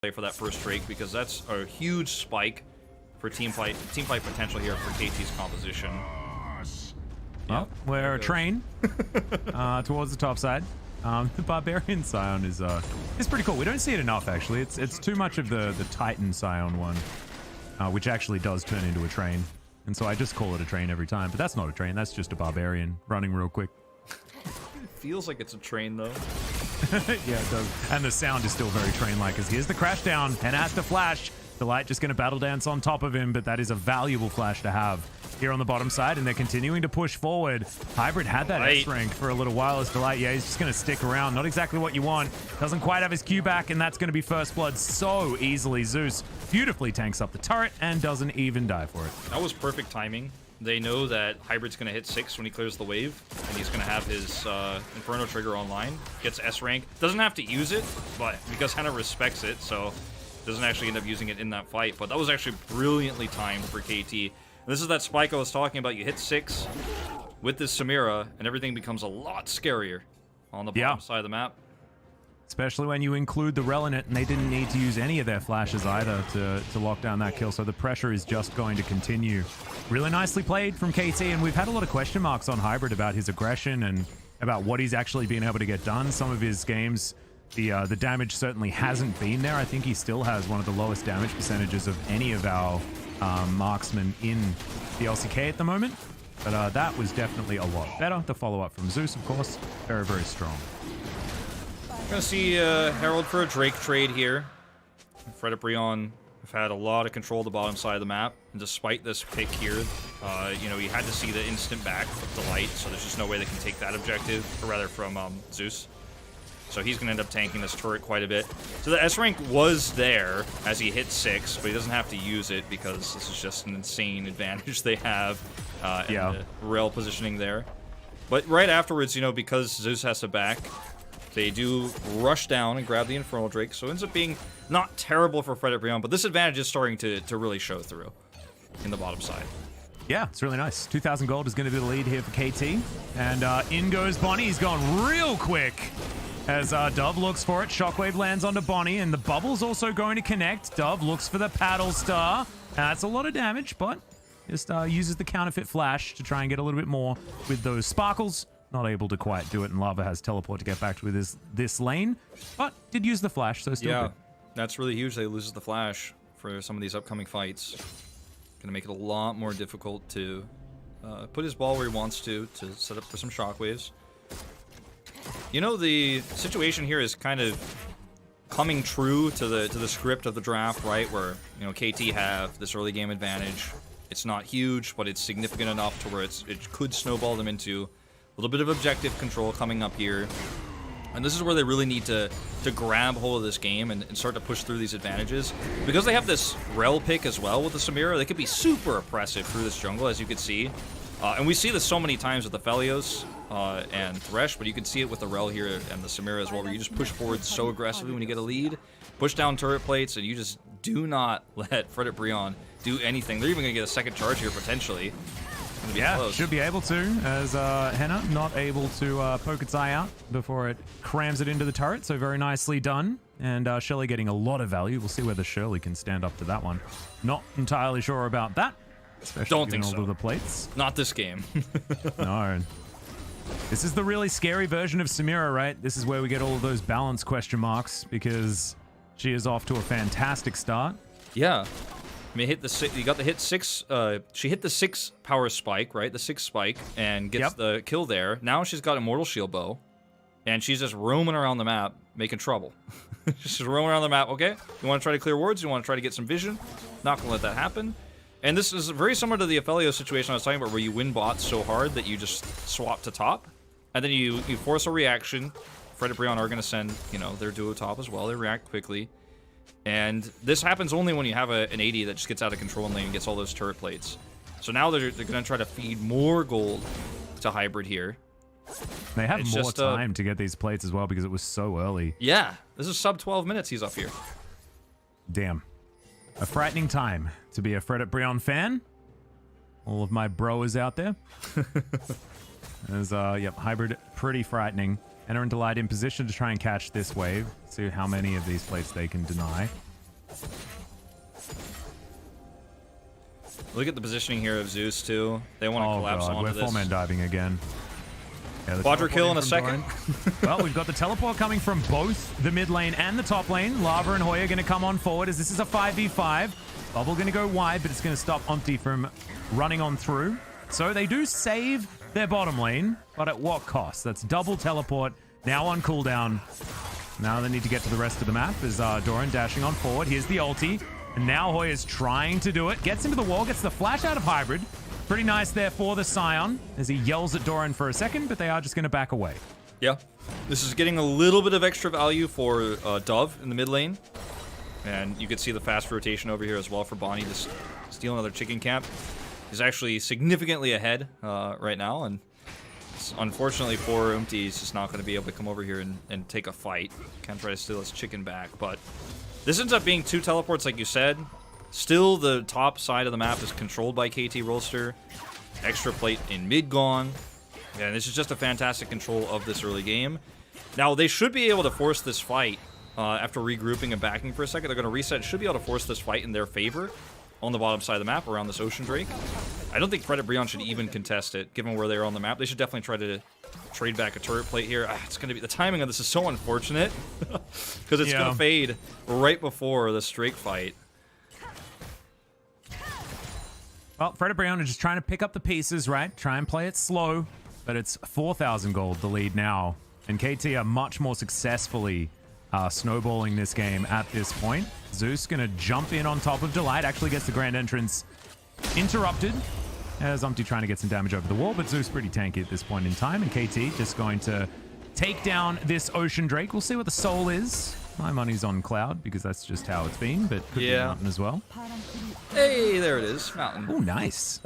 play for that first Drake, because that's a huge spike for team fight potential here for KT's composition. Well, we're a train towards the top side. The Barbarian Scion is pretty cool. We don't see it enough, actually. It's too much of the Titan Scion one, which actually does turn into a train. And so I just call it a train every time. But that's not a train. That's just a Barbarian running real quick. It feels like it's a train, though. Yeah, it does. And the sound is still very train-like, as here's the crash down and has to flash. The Light just going to battle dance on top of him, but that is a valuable flash to have here on the bottom side, and they're continuing to push forward. Hybrid had that S rank for a little while as Delight. Yeah, he's just going to stick around. Not exactly what you want. Doesn't quite have his Q back, and that's going to be first blood so easily. Zeus beautifully tanks up the turret and doesn't even die for it. That was perfect timing. They know that Hybrid's going to hit 6 when he clears the wave, and he's going to have his Inferno trigger online. Gets S rank. Doesn't have to use it, but because Hanwha respects it, so doesn't actually end up using it in that fight. But that was actually brilliantly timed for KT. This is that spike I was talking about. You hit 6 with this Samira, and everything becomes a lot scarier on the bottom side of the map. Especially when you include the Rel in it, and they didn't need to use any of their flashes either to lock down that kill. So the pressure is just going to continue. Really nicely played from KT, and we've had a lot of question marks on Hybrid about his aggression and about what he's actually been able to get done. Some of his games, the damage certainly hasn't been there. I think he still has one of the lowest damage percentages of any of our marksmen in the LCK at the moment. But that was definitely a lot better. The follow-up from Zeus, of course, very, very strong. Gonna see Herald for a Drake trade here. Fredit BRION have had a lot of control of the bottom side of the map, and despite this pick here, you know, you had to see the instant back of Delight, so there's just no way they can take that objective, or rather from Zeus. So he's gonna end up tanking this turret quite a bit. So the S rank was there as he hit 6, but he doesn't have to use it because this is just an insane advantage they have. And the rail positioning there. But right afterwards, you know, because Zeus has to back, they do rush down and grab the Infernal Drake, so it ends up being not terrible for Fredit BRION, but this advantage is starting to really show through in the bottom side. Yeah, it's really nice. 2,000 gold is going to be the lead here for KT. And in goes Bonnie. He's gone real quick as Dove looks for it. Shockwave lands onto Bonnie, and the bubble's also going to connect. Dove looks for the Paddle Star. That's a lot of damage, but just uses the counterfeit flash to try and get a little bit more with those sparkles. Not able to quite do it, and Lava has teleport to get back to this lane, but did use the flash, so still good. That's really huge. They loses the flash for some of these upcoming fights. Gonna make it a lot more difficult to put his ball where he wants to set up for some shockwaves. You know, the situation here is kind of coming true to the script of the draft, right? Where, you know, KT have this early game advantage. It's not huge, but it's significant enough to where it could snowball them into a little bit of objective control coming up here. And this is where they really need to grab hold of this game and start to push through these advantages. Because they have this Rel pick as well with the Samira, they could be super oppressive through this jungle, as you can see. And we see this so many times with the Felios and Thresh, but you can see it with the Rel here and the Samira as well, where you just push forward so aggressively when you get a lead, push down turret plates, and you just do not let Fredit BRION do anything. They're even going to get a second charge here, potentially. Yeah, close. Should be able to, as Hanwha not able to poke its eye out before it crams it into the turret, so very nicely done. And Shelley getting a lot of value. We'll see whether Shirley can stand up to that one. Not entirely sure about that, especially Don't think all so. of the plates. Not this game. No. This is the really scary version of Samira, right? This is where we get all of those balance question marks, because she is off to a fantastic start. Yeah. I mean, you got the hit 6. She hit the 6 power spike, right? The 6 spike, and gets the kill there. Now she's got Immortal Shield Bow, and she's just roaming around the map, making trouble. Just roaming around the map. Okay, you want to try to clear wards? You want to try to get some vision? Not gonna let that happen. And this is very similar to the Aphelio situation I was talking about, where you win bots so hard that you just swap to top, and then you force a reaction. Fredit BRION are gonna send, you know, their duo top as well. They react quickly. And this happens only when you have an AD that just gets out of control in lane and gets all those turret plates. So now they're going to try to feed more gold to Hybrid here. They have more time to get these plates as well because it was so early. Yeah, this is sub 12 minutes he's up here. Damn. A frightening time to be a Fredit BRION fan. All of my bros out there. As, yep, Hybrid, pretty frightening. Enter into Light in position to try and catch this wave. See how many of these plates they can deny. Look at the positioning here of Zeus too. They want to collapse God, onto we're this. four-man diving again. Yeah, Quadra kill in a second. Well, we've got the teleport coming from both the mid lane and the top lane. Lava and Hoya going to come on forward as this is a 5v5. Bubble going to go wide, but it's going to stop Umpty from running on through. So they do save their bottom lane, but at what cost? That's double teleport, now on cooldown. Now they need to get to the rest of the map as Doran dashing on forward. Here's the ulti, and now Hoya's trying to do it. Gets into the wall, gets the flash out of Hybrid. Pretty nice there for the Scion as he yells at Doran for a second, but they are just going to back away. Yeah, this is getting a little bit of extra value for Dove in the mid lane. And you can see the fast rotation over here as well for Bonnie to steal another chicken camp. He's actually significantly ahead right now, and unfortunately for Umpty, he's just not going to be able to come over here and take a fight. Can't try to steal his chicken back, but this ends up being 2 teleports like you said. Still, the top side of the map is controlled by KT Rolster. Extra plate in mid gone. And this is just a fantastic control of this early game. Now, they should be able to force this fight after regrouping and backing for a second. They're going to reset. Should be able to force this fight in their favor on the bottom side of the map around this Ocean Drake. I don't think Fredit BRION should even contest it, given where they are on the map. They should definitely try to trade back a turret plate here. It's going to be... The timing of this is so unfortunate because it's going to fade right before the Drake fight. Well, Fredit BRION is just trying to pick up the pieces, right? Try and play it slow, but it's 4,000 gold, the lead now. And KT are much more successfully snowballing this game at this point. Zeus going to jump in on top of Delight, actually gets the grand entrance interrupted as Umpty trying to get some damage over the wall, but Zeus pretty tanky at this point in time, and KT just going to take down this Ocean Drake. We'll see what the soul is. My money's on Cloud because that's just how it's been, but could be Mountain as well. Hey, there it is, Mountain. Oh, nice.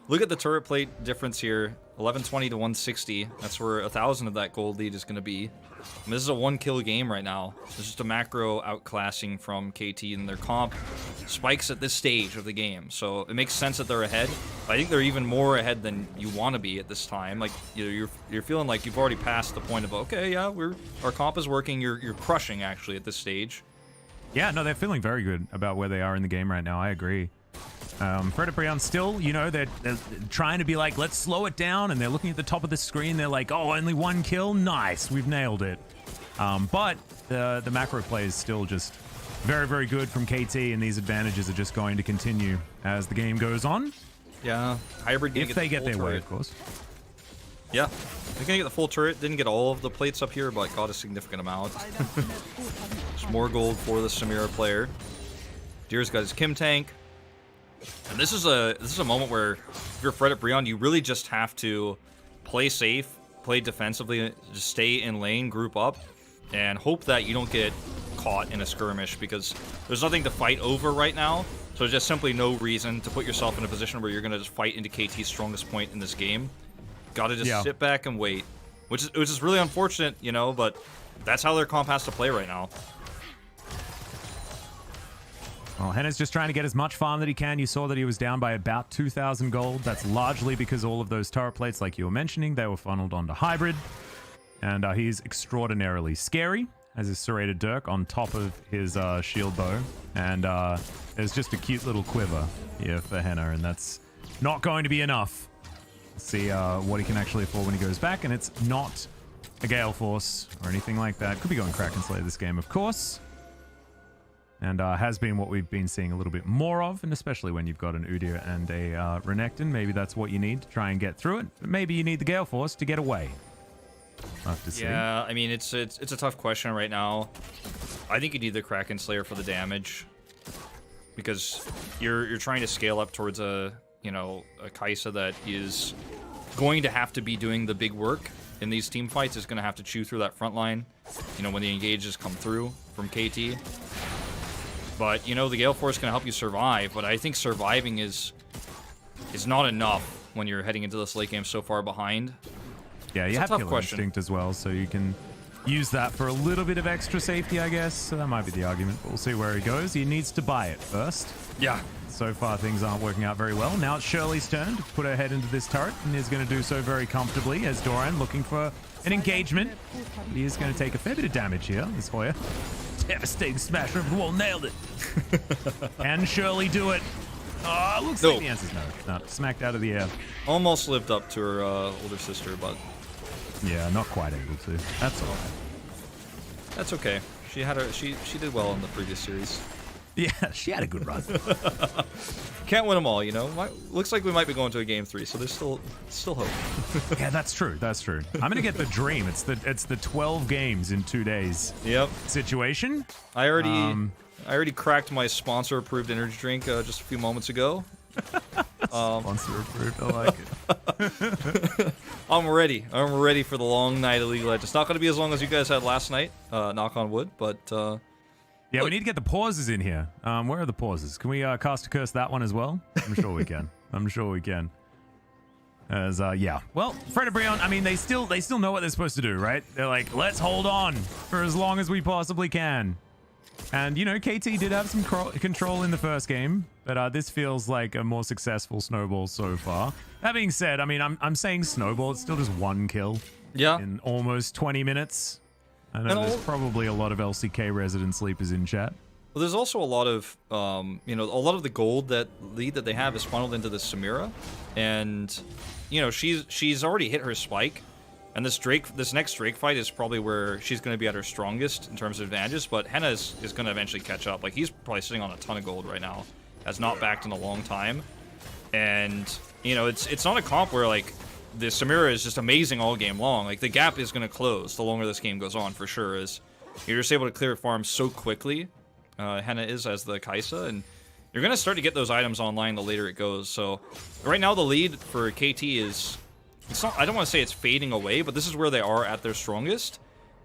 Look at the turret plate difference here, 1120 to 160. That's where 1,000 of that gold lead is going to be. I mean, this is a 1-kill game right now. It's just a macro outclassing from KT and their comp spikes at this stage of the game. So it makes sense that they're ahead. I think they're even more ahead than you want to be at this time. Like, you're feeling like you've already passed the point of, okay, yeah, our comp is working. You're crushing actually at this stage. Yeah, no, they're feeling very good about where they are in the game right now. I agree. Fredit BRION still, you know, they're trying to be like, let's slow it down, and they're looking at the top of the screen. They're like, oh, only 1 kill? Nice, we've nailed it. But the macro play is still just very, very good from KT, and these advantages are just going to continue as the game goes on. Yeah, Hybrid if they get their way, of course. Yeah, they're gonna get the full turret. Didn't get all of the plates up here, but got a significant amount. There's more gold for the Samira player. Deer's got his Kim tank. And this is a moment where if you're Fredit BRION, you really just have to play safe, play defensively, just stay in lane, group up, and hope that you don't get caught in a skirmish because there's nothing to fight over right now. So there's just simply no reason to put yourself in a position where you're going to just fight into KT's strongest point in this game. Got to just sit back and wait, which is really unfortunate, you know, but that's how their comp has to play right now. Well, Henna's just trying to get as much farm that he can. You saw that he was down by about 2,000 gold. That's largely because all of those turret plates, like you were mentioning, they were funneled onto Hybrid. And he's extraordinarily scary as his serrated Dirk on top of his shield bow. And there's just a cute little quiver here for Henna, and that's not going to be enough. Let's see what he can actually afford when he goes back, and it's not a Gale Force or anything like that. Could be going Kraken Slayer this game, of course. And has been what we've been seeing a little bit more of, and especially when you've got an Udyr and a Renekton, maybe that's what you need to try and get through it. But maybe you need the Gale Force to get away. We'll have to see. Yeah, I mean, it's a tough question right now. I think you need the Kraken Slayer for the damage because you're trying to scale up towards a Kai'Sa that is going to have to be doing the big work in these team fights. Is going to have to chew through that front line, you know, when the engages come through from KT. But, you know, the Gale Force can help you survive, but I think surviving is not enough when you're heading into this late game so far behind. Yeah, you have Killer Instinct as well, so you can use that for a little bit of extra safety, I guess. So that might be the argument, but we'll see where he goes. He needs to buy it first. Yeah. So far, things aren't working out very well. Now it's Shirley's turn to put her head into this turret, and is going to do so very comfortably as Doran looking for an engagement. He is going to take a fair bit of damage here, this Hoya. Devastating smash over the wall, nailed it. Can Shirley do it? Looks No. like the answer's no. No, smacked out of the air. Almost lived up to her older sister, but Yeah, not quite able to. That's all right. that's okay. She had her. She did well in the previous series. Yeah, she had a good run. Can't win them all, you know. Looks like we might be going to a game 3, so there's still hope. Yeah, that's true. That's true. I'm gonna get the dream. It's the 12 games in 2 days. Yep. Situation. I already cracked my sponsor-approved energy drink just a few moments ago. Sponsor approved. I like it. I'm ready. I'm ready for the long night of League of Legends. It's not going to be as long as you guys had last night. Knock on wood, but. Yeah, we need to get the pauses in here. Where are the pauses? Can we cast a curse that one as well? I'm sure we can. I'm sure we can. As yeah. Well, Fredit BRION, I mean, they still know what they're supposed to do, right? They're like, let's hold on for as long as we possibly can. And you know, KT did have some control in the first game, but this feels like a more successful snowball so far. That being said, I mean, I'm saying snowball. It's still just 1 kill. Yeah. In almost 20 minutes. I know there's probably a lot of LCK resident sleepers in chat. Well, there's also a lot of, you know, a lot of the gold lead that they have is funneled into the Samira, and you know, she's already hit her spike, and this next Drake fight is probably where she's going to be at her strongest in terms of advantages. But Henna is going to eventually catch up. Like, he's probably sitting on a ton of gold right now, has not backed in a long time, and you know, it's not a comp where like the Samira is just amazing all game long. Like, the gap is going to close the longer this game goes on, for sure. Is you're just able to clear farms so quickly. Henna is as the Kaisa, and you're going to start to get those items online the later it goes. So right now the lead for KT is, it's not, I don't want to say it's fading away, but this is where they are at their strongest.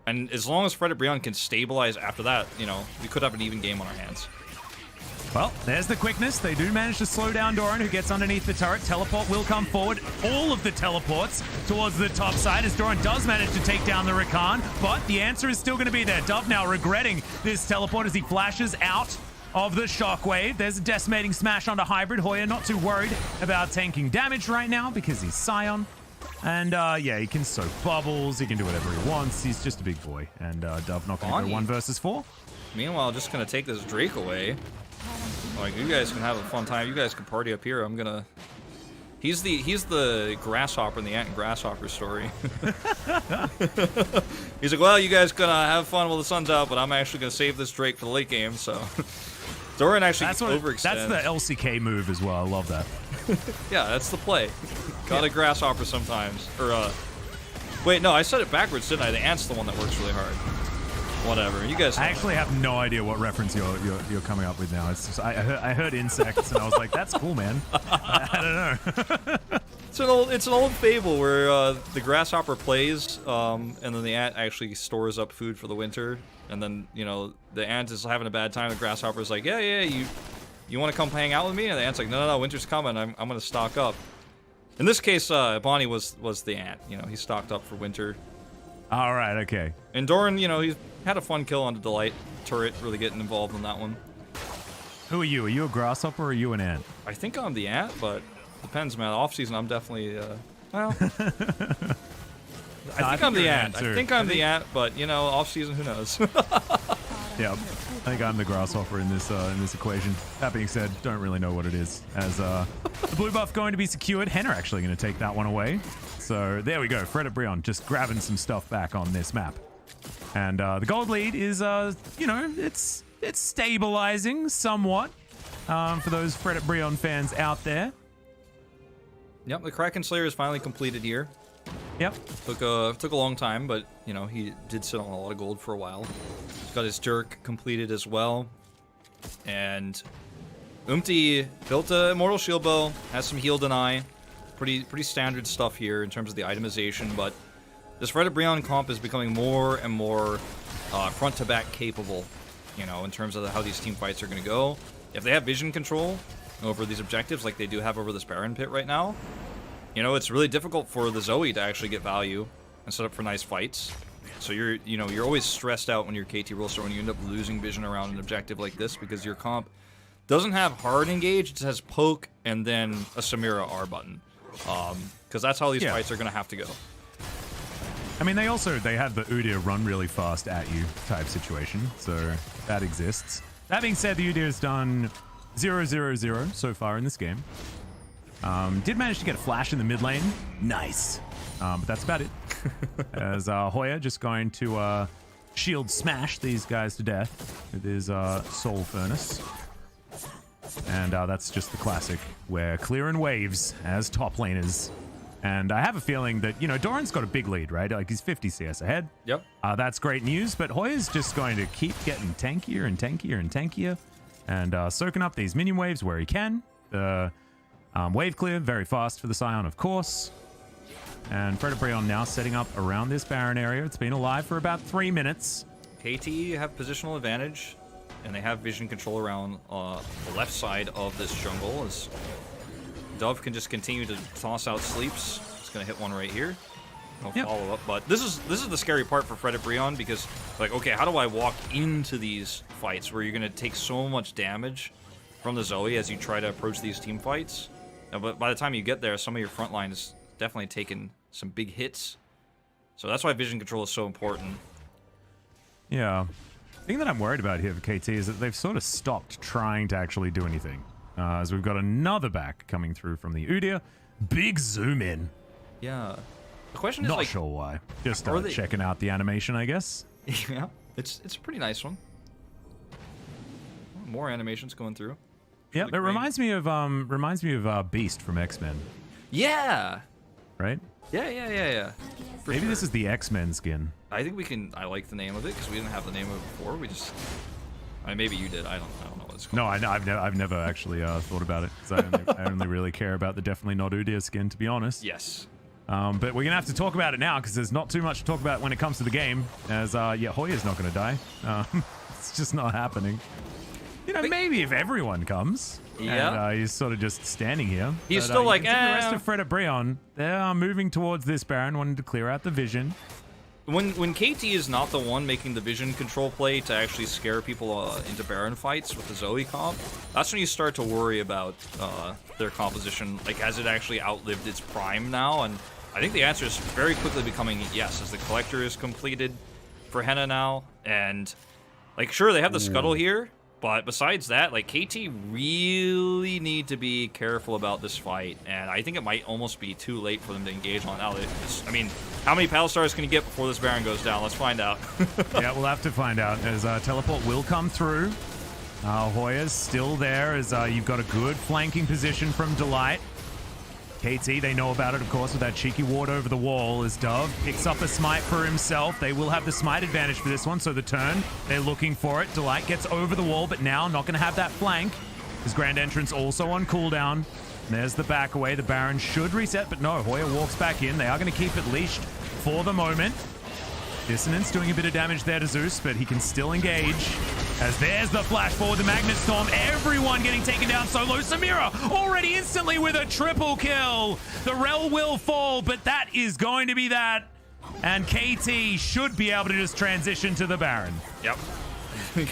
And as long as Fredit BRION can stabilize after that, you know, we could have an even game on our hands. Well, there's the quickness. They do manage to slow down Doran, who gets underneath the turret. Teleport will come forward. All of the teleports towards the top side as Doran does manage to take down the Rakan, but the answer is still going to be there. Dove now regretting this teleport as he flashes out of the shockwave. There's a decimating smash onto Hybrid. Hoya not too worried about tanking damage right now because he's Scion. And yeah, he can soak bubbles. He can do whatever he wants. He's just a big boy. And Dove not going to go 1 versus 4. Meanwhile, just going to take this Drake away. Like, you guys can have a fun time. You guys can party up here. I'm gonna. He's the grasshopper in the ant and grasshopper story. He's like, well, you guys gonna have fun while the sun's out, but I'm actually gonna save this Drake for the late game. So Doran actually overextends. That's the LCK move as well. I love that. Yeah, that's the play. Got a grasshopper sometimes. Or wait, no, I said it backwards, didn't I? The ant's the one that works really hard. Whatever, you guys. I actually have no idea what reference you're coming up with now. It's just I heard insects and I was like, that's cool, man. I don't know. It's an old fable where the grasshopper plays, and then the ant actually stores up food for the winter, and then you know the ant is having a bad time. The grasshopper's like, yeah, you want to come hang out with me? And the ant's like, no, winter's coming. I'm gonna stock up. In this case, Bonnie was the ant. You know, he stocked up for winter. All right, okay. And Doran, you know, he's had a fun kill on the Delight turret, really getting involved in that one. Who are you? Are you a grasshopper or are you an ant? I think I'm the ant, but depends, man. Off season, I'm definitely well. I think I'm the ant. I think I'm the ant, but you know, off season, who knows? Yeah, I think I'm the grasshopper in this equation. That being said, don't really know what it is. As the blue buff going to be secured, Henna actually going to take that one away. So there we go. Fredit BRION just grabbing some stuff back on this map. And the gold lead is, you know, it's stabilizing somewhat for those Fredit BRION fans out there. Yep, the Kraken Slayer is finally completed here. Yep. Took a long time, but you know he did sit on a lot of gold for a while. He's got his jerk completed as well, and Umti built a Immortal Shield Bow, has some heal deny, pretty standard stuff here in terms of the itemization. But this Fredit BRION comp is becoming more and more front to back capable, you know, in terms of how these team fights are going to go. If they have vision control over these objectives like they do have over this Baron pit right now, you know, it's really difficult for the Zoe to actually get value and set up for nice fights. So you're always stressed out when you're KT Rolster when you end up losing vision around an objective like this, because your comp doesn't have hard engage, it has poke and then a Samira R button. Because that's how these fights are going to have to go. I mean, they have the Udyr run really fast at you type situation, so that exists. That being said, the Udyr has done 0-0-0 so far in this game. Did manage to get a flash in the mid lane. Nice. But that's about it. As Hoya just going to shield smash these guys to death with his Soul Furnace. And that's just the classic, where clearing waves as top laners. And I have a feeling that, you know, Doran's got a big lead, right? Like, he's 50 CS ahead. Yep. That's great news, but Hoya's just going to keep getting tankier and tankier and tankier. And soaking up these minion waves where he can. Wave clear, very fast for the Scion, of course. And Fredit BRION now setting up around this Baron area. It's been alive for about 3 minutes. KT have positional advantage, and they have vision control around the left side of this jungle. As Dove can just continue to toss out sleeps. It's gonna hit one right here. No follow up, but this is the scary part for Fredit BRION, because like, okay, how do I walk into these fights where you're gonna take so much damage from the Zoe as you try to approach these team fights? But by the time you get there, some of your front line is definitely taking some big hits. So that's why vision control is so important. Yeah. The thing that I'm worried about here for KT is that they've sort of stopped trying to actually do anything. As we've got another back coming through from the Udyr. Big zoom in. Yeah. The question is, not like, sure why. Just checking out the animation, I guess. Yeah, it's a pretty nice one. More animations going through. Yeah, it reminds me of Beast from X-Men. Yeah. Right? Yeah. Maybe this is the X-Men skin. I think we can. I like the name of it because we didn't have the name of it before. We just. I mean, maybe you did. I don't know what it's called. No, I've never actually thought about it. 'Cause I only really care about the definitely not Udyr skin, to be honest. Yes. But we're gonna have to talk about it now because there's not too much to talk about when it comes to the game. As yeah, Hoya's not gonna die. It's just not happening. You know, maybe if everyone comes. Yeah. And he's sort of just standing here. He's still like, the rest of Fredit BRION, they are moving towards this Baron, wanting to clear out the vision. When KT is not the one making the vision control play to actually scare people into Baron fights with the Zoe comp, that's when you start to worry about their composition. Like, has it actually outlived its prime now? And I think the answer is very quickly becoming yes, as the Collector is completed for Henna now. And, like, sure, they have the Scuttle here, but besides that, like, KT really need to be careful about this fight, and I think it might almost be too late for them to engage on now. I mean, how many Battle Stars can you get before this Baron goes down? Let's find out. Yeah, we'll have to find out, as Teleport will come through. Hoya's still there, as you've got a good flanking position from Delight. KT, they know about it, of course, with that cheeky ward over the wall, as Dove picks up a smite for himself. They will have the smite advantage for this one, so the turn, they're looking for it. Delight gets over the wall, but now not going to have that flank. His Grand Entrance also on cooldown. And there's the back away. The Baron should reset, but no, Hoya walks back in. They are going to keep it leashed for the moment. Dissonance doing a bit of damage there to Zeus, but he can still engage. As there's the flash forward, the Magnet Storm, everyone getting taken down solo. Samira already instantly with a triple kill. The Rel will fall, but that is going to be that. And KT should be able to just transition to the Baron. Yep.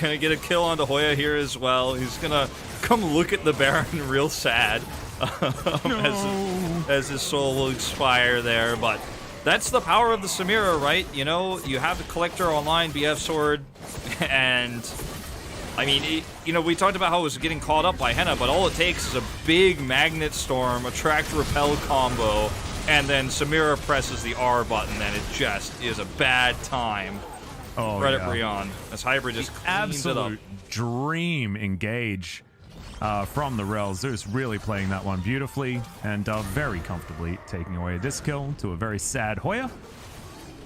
Gonna get a kill onto Hoya here as well. He's gonna come look at the Baron real sad as his soul will expire there, but that's the power of the Samira, right? You know, you have the Collector online, BF Sword, and I mean, you know, we talked about how it was getting caught up by Henna, but all it takes is a big Magnet Storm, Attract Repel combo, and then Samira presses the R button, and it just is a bad time. Oh, Fredit BRION, as Hybrid just cleans it up. Absolute dream engage from the Rel. Zeus really playing that one beautifully and very comfortably taking away this kill to a very sad Hoya.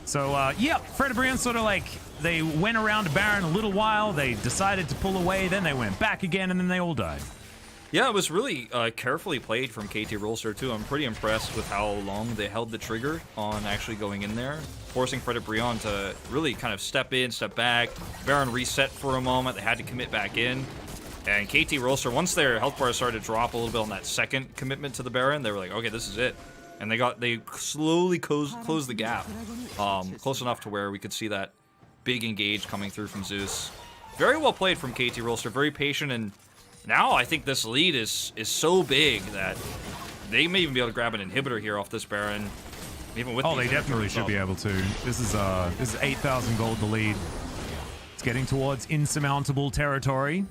So, yeah, Fredit BRION sort of like, they went around Baron a little while, they decided to pull away, then they went back again, and then they all died. Yeah, it was really carefully played from KT Rolster, too. I'm pretty impressed with how long they held the trigger on actually going in there, forcing Fredit BRION to really kind of step in, step back. Baron reset for a moment. They had to commit back in. And KT Rolster, once their health bar started to drop a little bit on that second commitment to the Baron, they were like, okay, this is it. And they slowly closed the gap, close enough to where we could see that big engage coming through from Zeus. Very well played from KT Rolster, very patient, and now I think this lead is so big that they may even be able to grab an inhibitor here off this Baron. Even with they definitely should be able to. This is 8,000 gold the lead. It's getting towards insurmountable territory.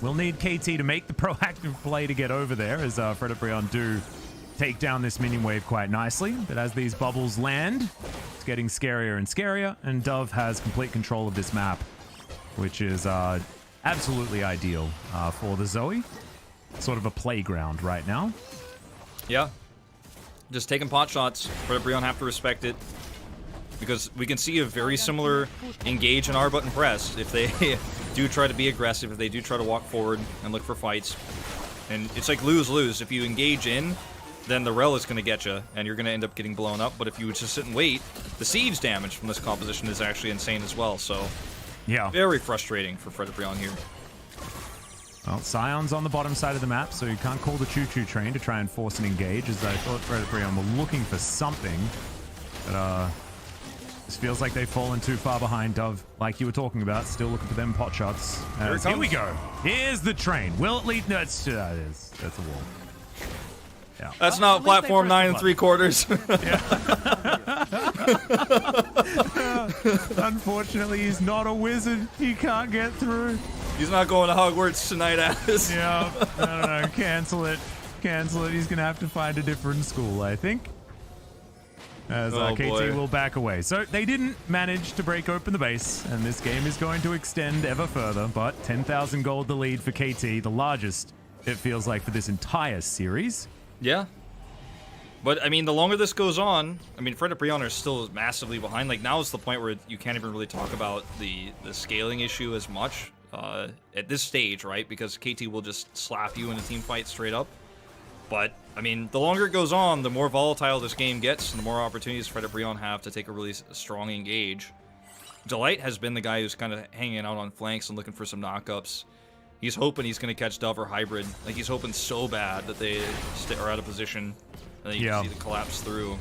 We'll need KT to make the proactive play to get over there, as Fredit BRION do take down this minion wave quite nicely. But as these bubbles land, it's getting scarier and scarier, and Dove has complete control of this map, which is absolutely ideal for the Zoe. Sort of a playground right now. Yeah. Just taking pot shots. Fredit BRION have to respect it. Because we can see a very similar engage and R button press if they do try to be aggressive, if they do try to walk forward and look for fights. And it's like lose-lose. If you engage in, then the rel is going to get you, and you're going to end up getting blown up. But if you just sit and wait, the siege damage from this composition is actually insane as well. So, yeah, very frustrating for Fredit BRION here. Well, Scion's on the bottom side of the map, so you can't call the choo-choo train to try and force an engage, as I thought Fredit BRION were looking for something. But, this feels like they've fallen too far behind. Dove, like you were talking about, still looking for them pot shots. Here we go. Here's the train. Will it lead? No, that's a wall. Yeah. That's not platform 9 3/4. Unfortunately, he's not a wizard. He can't get through. He's not going to Hogwarts tonight, Alice. Yeah. No. Cancel it. Cancel it. He's going to have to find a different school, I think. As KT will back away. So they didn't manage to break open the base, and this game is going to extend ever further, but 10,000 gold the lead for KT, the largest, it feels like, for this entire series. Yeah. But, I mean, the longer this goes on, I mean, Fredit BRION are still massively behind. Like, now is the point where you can't even really talk about the scaling issue as much at this stage, right? Because KT will just slap you in a team fight straight up. But, I mean, the longer it goes on, the more volatile this game gets, and the more opportunities Fredit BRION have to take a really strong engage. Delight has been the guy who's kind of hanging out on flanks and looking for some knockups. He's hoping he's going to catch Dove or Hybrid. Like, he's hoping so bad that they are out of position, and then you can see the collapse through.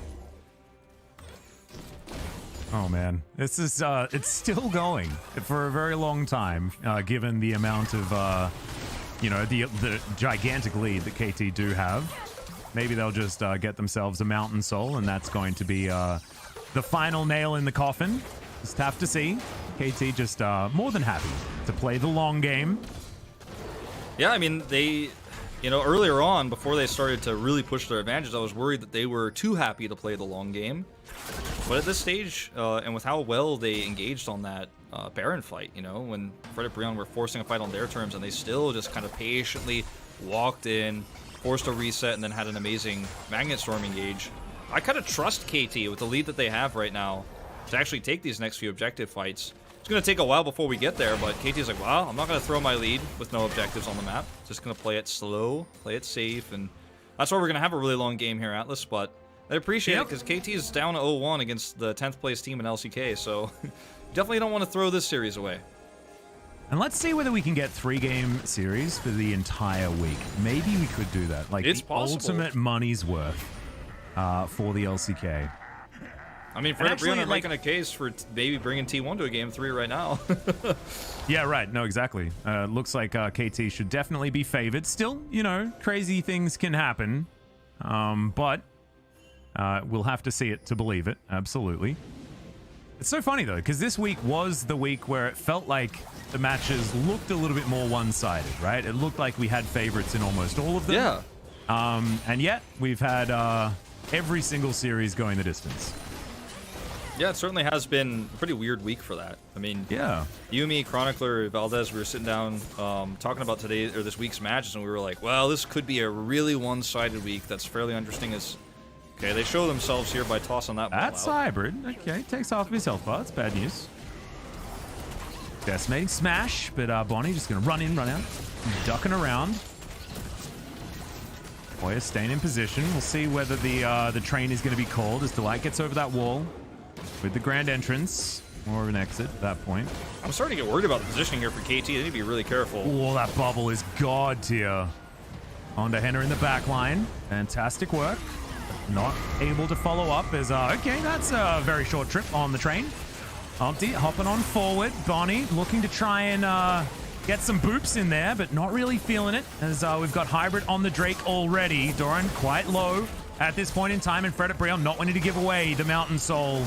Oh, man. This is, it's still going for a very long time, given the amount of, you know, the gigantic lead that KT do have. Maybe they'll just get themselves a Mountain Soul, and that's going to be the final nail in the coffin. Just have to see. KT just more than happy to play the long game. Yeah, I mean, they, you know, earlier on, before they started to really push their advantages, I was worried that they were too happy to play the long game. But at this stage, and with how well they engaged on that Baron fight, you know, when Fredit BRION were forcing a fight on their terms, and they still just kind of patiently walked in, forced a reset, and then had an amazing Magnet Storm engage. I kind of trust KT with the lead that they have right now to actually take these next few objective fights. It's going to take a while before we get there, but KT's like, well, I'm not going to throw my lead with no objectives on the map. Just going to play it slow, play it safe, and that's why we're going to have a really long game here, Atlas, but I appreciate it because KT is down 0-1 against the 10th place team in LCK, so definitely don't want to throw this series away. And let's see whether we can get 3-game series for the entire week. Maybe we could do that. Like, it's the ultimate money's worth for the LCK. I mean, Fredit BRION are making a case for maybe bringing T1 to a game 3 right now. Yeah, right. No, exactly. Looks like KT should definitely be favored. Still, you know, crazy things can happen. But we'll have to see it to believe it. Absolutely. It's so funny, though, because this week was the week where it felt like the matches looked a little bit more one-sided, right? It looked like we had favorites in almost all of them. Yeah. And yet, we've had every single series going the distance. Yeah, it certainly has been a pretty weird week for that. I mean, yeah, you, me, Chronicler, Valdez, we were sitting down talking about today or this week's matches, and we were like, well, this could be a really one-sided week that's fairly interesting. As okay, they show themselves here by tossing that ball That's out. Hybrid. Okay, takes off his health bar. That's bad news. Decimating smash, but Bonnie just going to run in, run out. Ducking around. Boya staying in position. We'll see whether the train is going to be called as Delight gets over that wall. With the grand entrance, more of an exit at that point. I'm starting to get worried about the positioning here for KT. They need to be really careful. Oh, that bubble is god tier. Onto Henna in the back line. Fantastic work. Not able to follow up as, okay, that's a very short trip on the train. Umpty hopping on forward. Bonnie looking to try and get some boops in there, but not really feeling it as we've got Hybrid on the Drake already. Doran quite low at this point in time, and Fredit BRION not wanting to give away the Mountain Soul.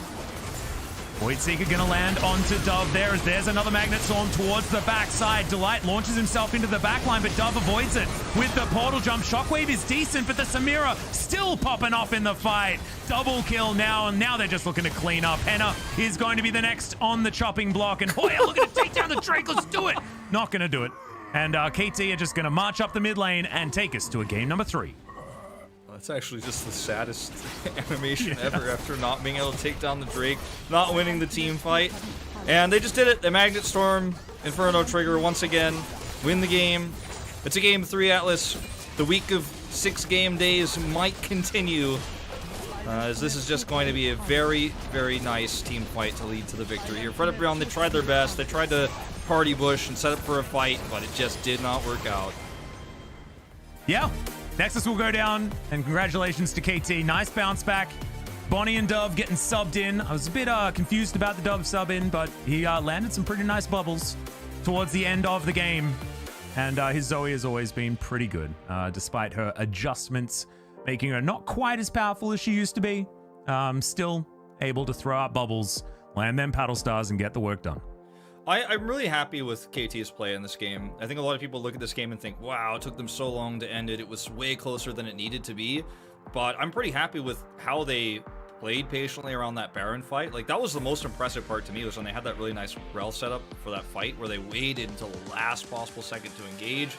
BROㅣLCK gonna land onto Dove there as there's another Magnet Storm towards the backside. Delight launches himself into the backline, but Dove avoids it with the portal jump. Shockwave is decent, but the Samira still popping off in the fight. Double kill now, and now they're just looking to clean up. Henna is going to be the next on the chopping block, and Hoya looking to take down the Drake. Let's do it. Not gonna do it. And KT are just gonna march up the mid lane and take us to a game number 3. That's actually just the saddest animation ever after not being able to take down the Drake, not winning the team fight. And they just did it. The Magnet Storm, Inferno Trigger once again, win the game. It's a game 3, Atlas. The week of 6 game days might continue, as this is just going to be a very, very nice team fight to lead to the victory here. Fredit, BRION, they tried their best. They tried to party bush and set up for a fight, but it just did not work out. Yeah. Nexus will go down, and congratulations to KT. Nice bounce back. Bonnie and Dove getting subbed in. I was a bit confused about the Dove sub in, but he landed some pretty nice bubbles towards the end of the game. And his Zoe has always been pretty good, despite her adjustments, making her not quite as powerful as she used to be. Still able to throw out bubbles, land them paddle stars, and get the work done. I'm really happy with KT's play in this game. I think a lot of people look at this game and think, wow, it took them so long to end it. It was way closer than it needed to be. But I'm pretty happy with how they played patiently around that Baron fight. Like, that was the most impressive part to me, was when they had that really nice rel setup for that fight, where they waited until the last possible second to engage.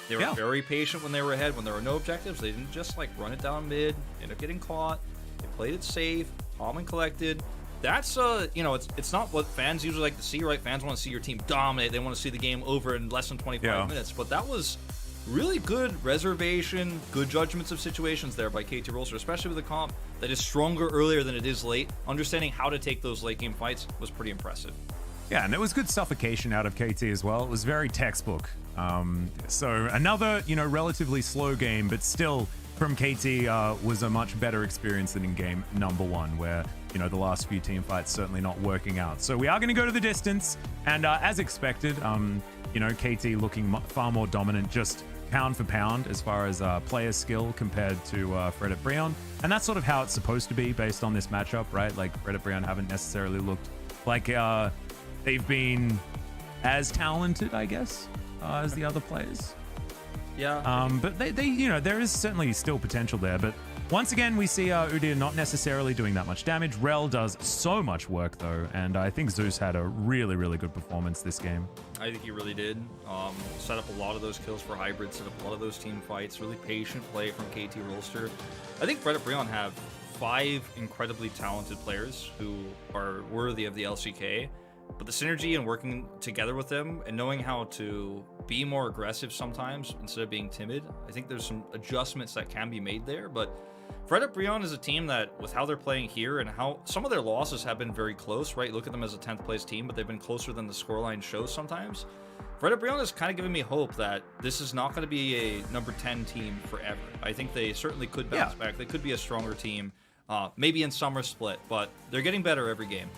They were very patient when they were ahead, when there were no objectives. They didn't just, like, run it down mid, end up getting caught. They played it safe, calm and collected. That's, you know, it's not what fans usually like to see, right? Fans want to see your team dominate. They want to see the game over in less than 25 minutes. But that was really good reservation, good judgments of situations there by KT Rolster, especially with a comp that is stronger earlier than it is late. Understanding how to take those late game fights was pretty impressive. Yeah, and there was good suffocation out of KT as well. It was very textbook. So another, you know, relatively slow game, but still from KT was a much better experience than in game number 1, where, you know, the last few team fights certainly not working out. So we are going to go to the distance, and as expected, you know, KT looking far more dominant, just pound for pound as far as player skill compared to Fredit, BRION. And that's sort of how it's supposed to be based on this matchup, right? Like, Fredit, BRION haven't necessarily looked like they've been as talented, I guess, as the other players. Yeah. But they, you know, there is certainly still potential there. But once again, we see Udyr not necessarily doing that much damage. Rel does so much work, though, and I think Zeus had a really, really good performance this game. I think he really did. Set up a lot of those kills for Hybrid, set up a lot of those team fights, really patient play from KT Rolster. I think Fredit, BRION have 5 incredibly talented players who are worthy of the LCK. But the synergy and working together with them and knowing how to be more aggressive sometimes instead of being timid, I think there's some adjustments that can be made there. But Fredit, BRION is a team that, with how they're playing here and how some of their losses have been very close, right? Look at them as a 10th place team, but they've been closer than the scoreline shows sometimes. Fredit, BRION is kind of giving me hope that this is not going to be a number 10 team forever. I think they certainly could bounce back. They could be a stronger team, maybe in summer split, but they're getting better every game.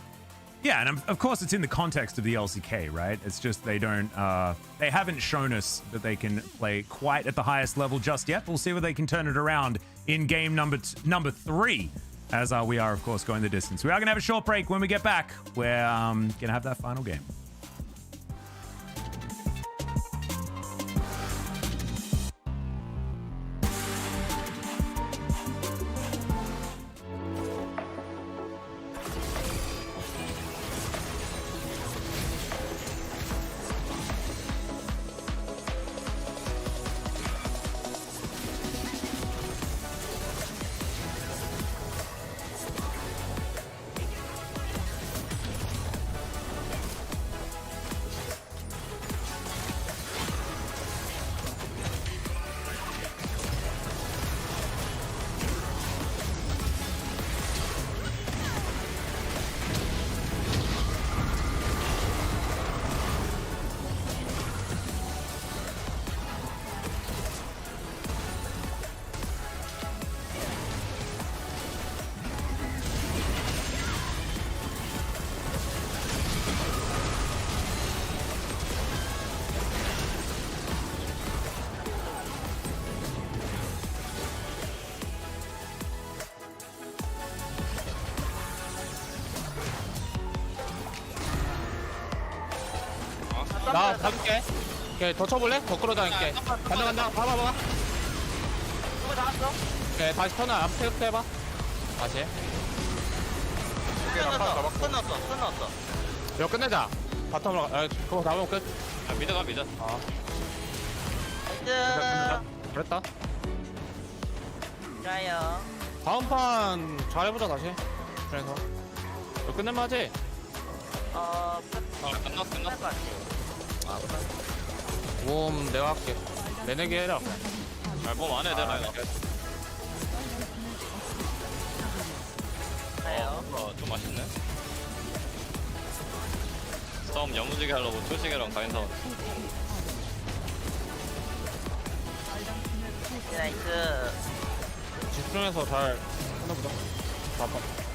Yeah, and of course it's in the context of the LCK, right? It's just they haven't shown us that they can play quite at the highest level just yet. We'll see whether they can turn it around in game number 3, as we are, of course, going the distance. We are going to have a short break. When we get back, we're going to have that final game. 가줄게. 오케이, 더 쳐볼래? 더 끌어다닐게. 간다. 봐봐. 누구 나왔어? 오케이, 다시 턴을 앞부터 해봐. 다시. 끝 났어. 이거 끝내자. 바텀으로, 그거 나오면 끝. 미드. 나이스. 그랬다. 좋아요. 다음 판 잘해보자, 다시. 그래서. 이거 끝낼만 하지? 끝났어. 끝날 것 같아. 몸 내가 할게. 내내기 해라. 몸 안에 내가. 좋아요. 좀 맛있네. 싸움 야무지게 하려고 초식이랑 가인사원. 나이스. 집중해서 잘 끝내보자. 다음 판.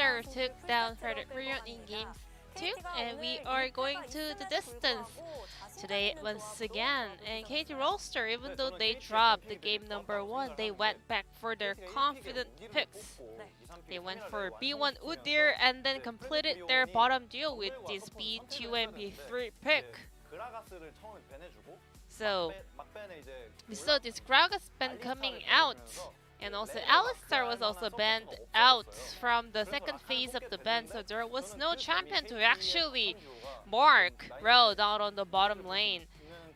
Rolster took down Fredit in game 2, and we are going to the distance today once again. And KT Rolster, even though they dropped the game number 1, they went back for their confident picks. They went for B1 Udyr and then completed their bottom duo with this B2 and B3 pick. So we saw this Gragas ban coming out, and also Alistar was also banned out from the second phase of the ban, so there was no champion to actually mark Rel down on the bottom lane.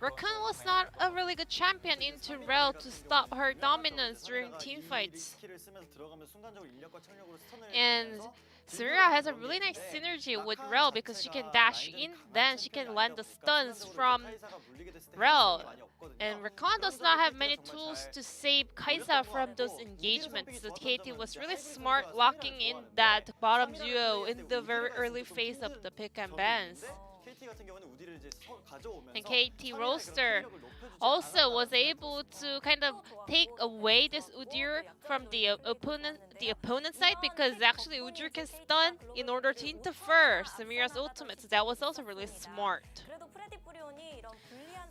Rakan was not a really good champion into Rel to stop her dominance during teamfights. And Samira has a really nice synergy with Rel because she can dash in, then she can land the stuns from Rel. And Rakan does not have many tools to save Kai'Sa from those engagements. So KT was really smart locking in that bottom duo in the very early phase of the pick and bans. And KT Rolster also was able to kind of take away this Udyr from the opponent side, because actually Udyr can stun in order to interfere Samira's ultimate, so that was also really smart.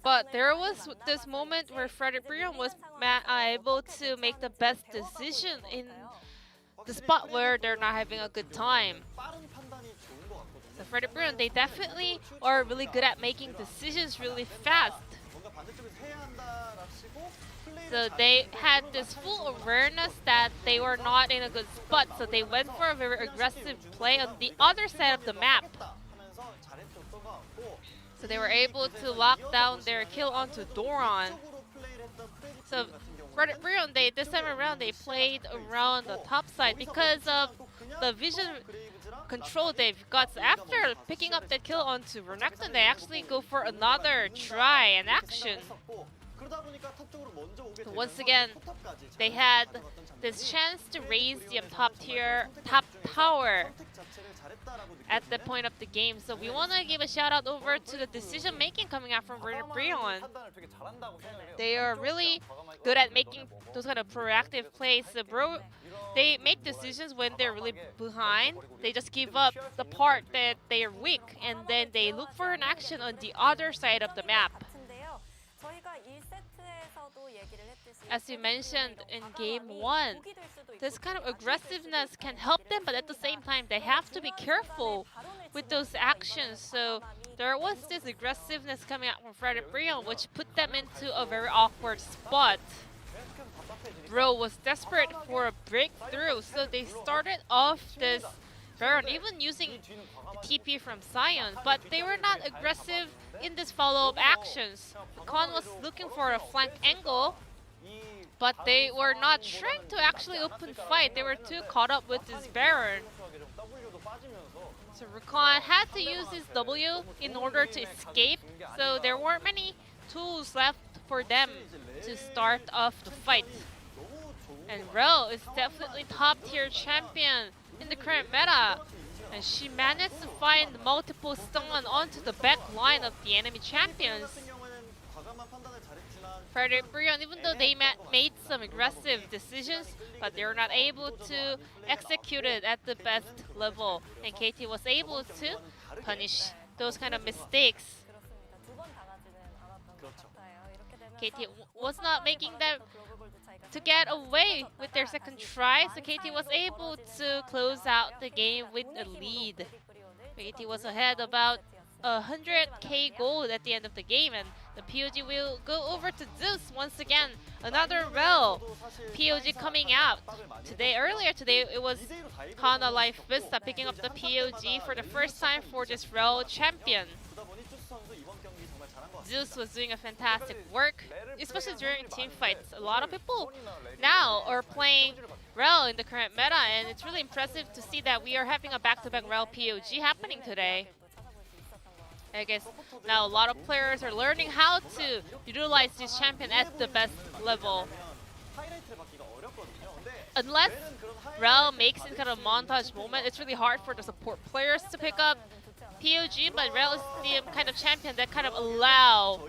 But there was this moment where Fredit was able to make the best decision in the spot where they're not having a good time. So Fredit, they definitely are really good at making decisions really fast. So they had this full awareness that they were not in a good spot, so they went for a very aggressive play on the other side of the map. So they were able to lock down their kill onto Doran. So Fredit, this time around, they played around the top side because of the vision control they've got. So after picking up the kill onto Renekton, they actually go for another try and action. So once again, they had this chance to raise the top tower at the point of the game. So we want to give a shout out over to the decision making coming out from BRION. They are really good at making those kind of proactive plays. So they make decisions when they're really behind. They just give up the part that they are weak, and then they look for an action on the other side of the map. As you mentioned in game 1, this kind of aggressiveness can help them, but at the same time they have to be careful with those actions. So there was this aggressiveness coming out from Fredit, which put them into a very awkward spot. Bro was desperate for a breakthrough, so they started off this Baron, even using the TP from Sion, but they were not aggressive in this follow-up actions. Khan was looking for a flank angle, but they were not trying to actually open fight. They were too caught up with this Baron. So Rakan had to use his W in order to escape, so there weren't many tools left for them to start off the fight. And Rel is definitely top-tier champion in the current meta, and she managed to find multiple stun onto the back line of the enemy champions. Fredit, even though they made some aggressive decisions, but they were not able to execute it at the best level, and KT was able to punish those kind of mistakes. KT was not making them to get away with their second try, so KT was able to close out the game with a lead. KT was ahead about 100k gold at the end of the game, and the POG will go over to Zeus once again. Another Rel POG coming out. Earlier today, it was Hanwha Life Vista picking up the POG for the first time for this Rel champion. Zeus was doing a fantastic work, especially during team fights. A lot of people now are playing Rel in the current meta, and it's really impressive to see that we are having a back-to-back Rel POG happening today. I guess now a lot of players are learning how to utilize this champion at the best level. Unless Rel makes it kind of montage moment, it's really hard for the support players to pick up POG, but Rel is the kind of champion that kind of allow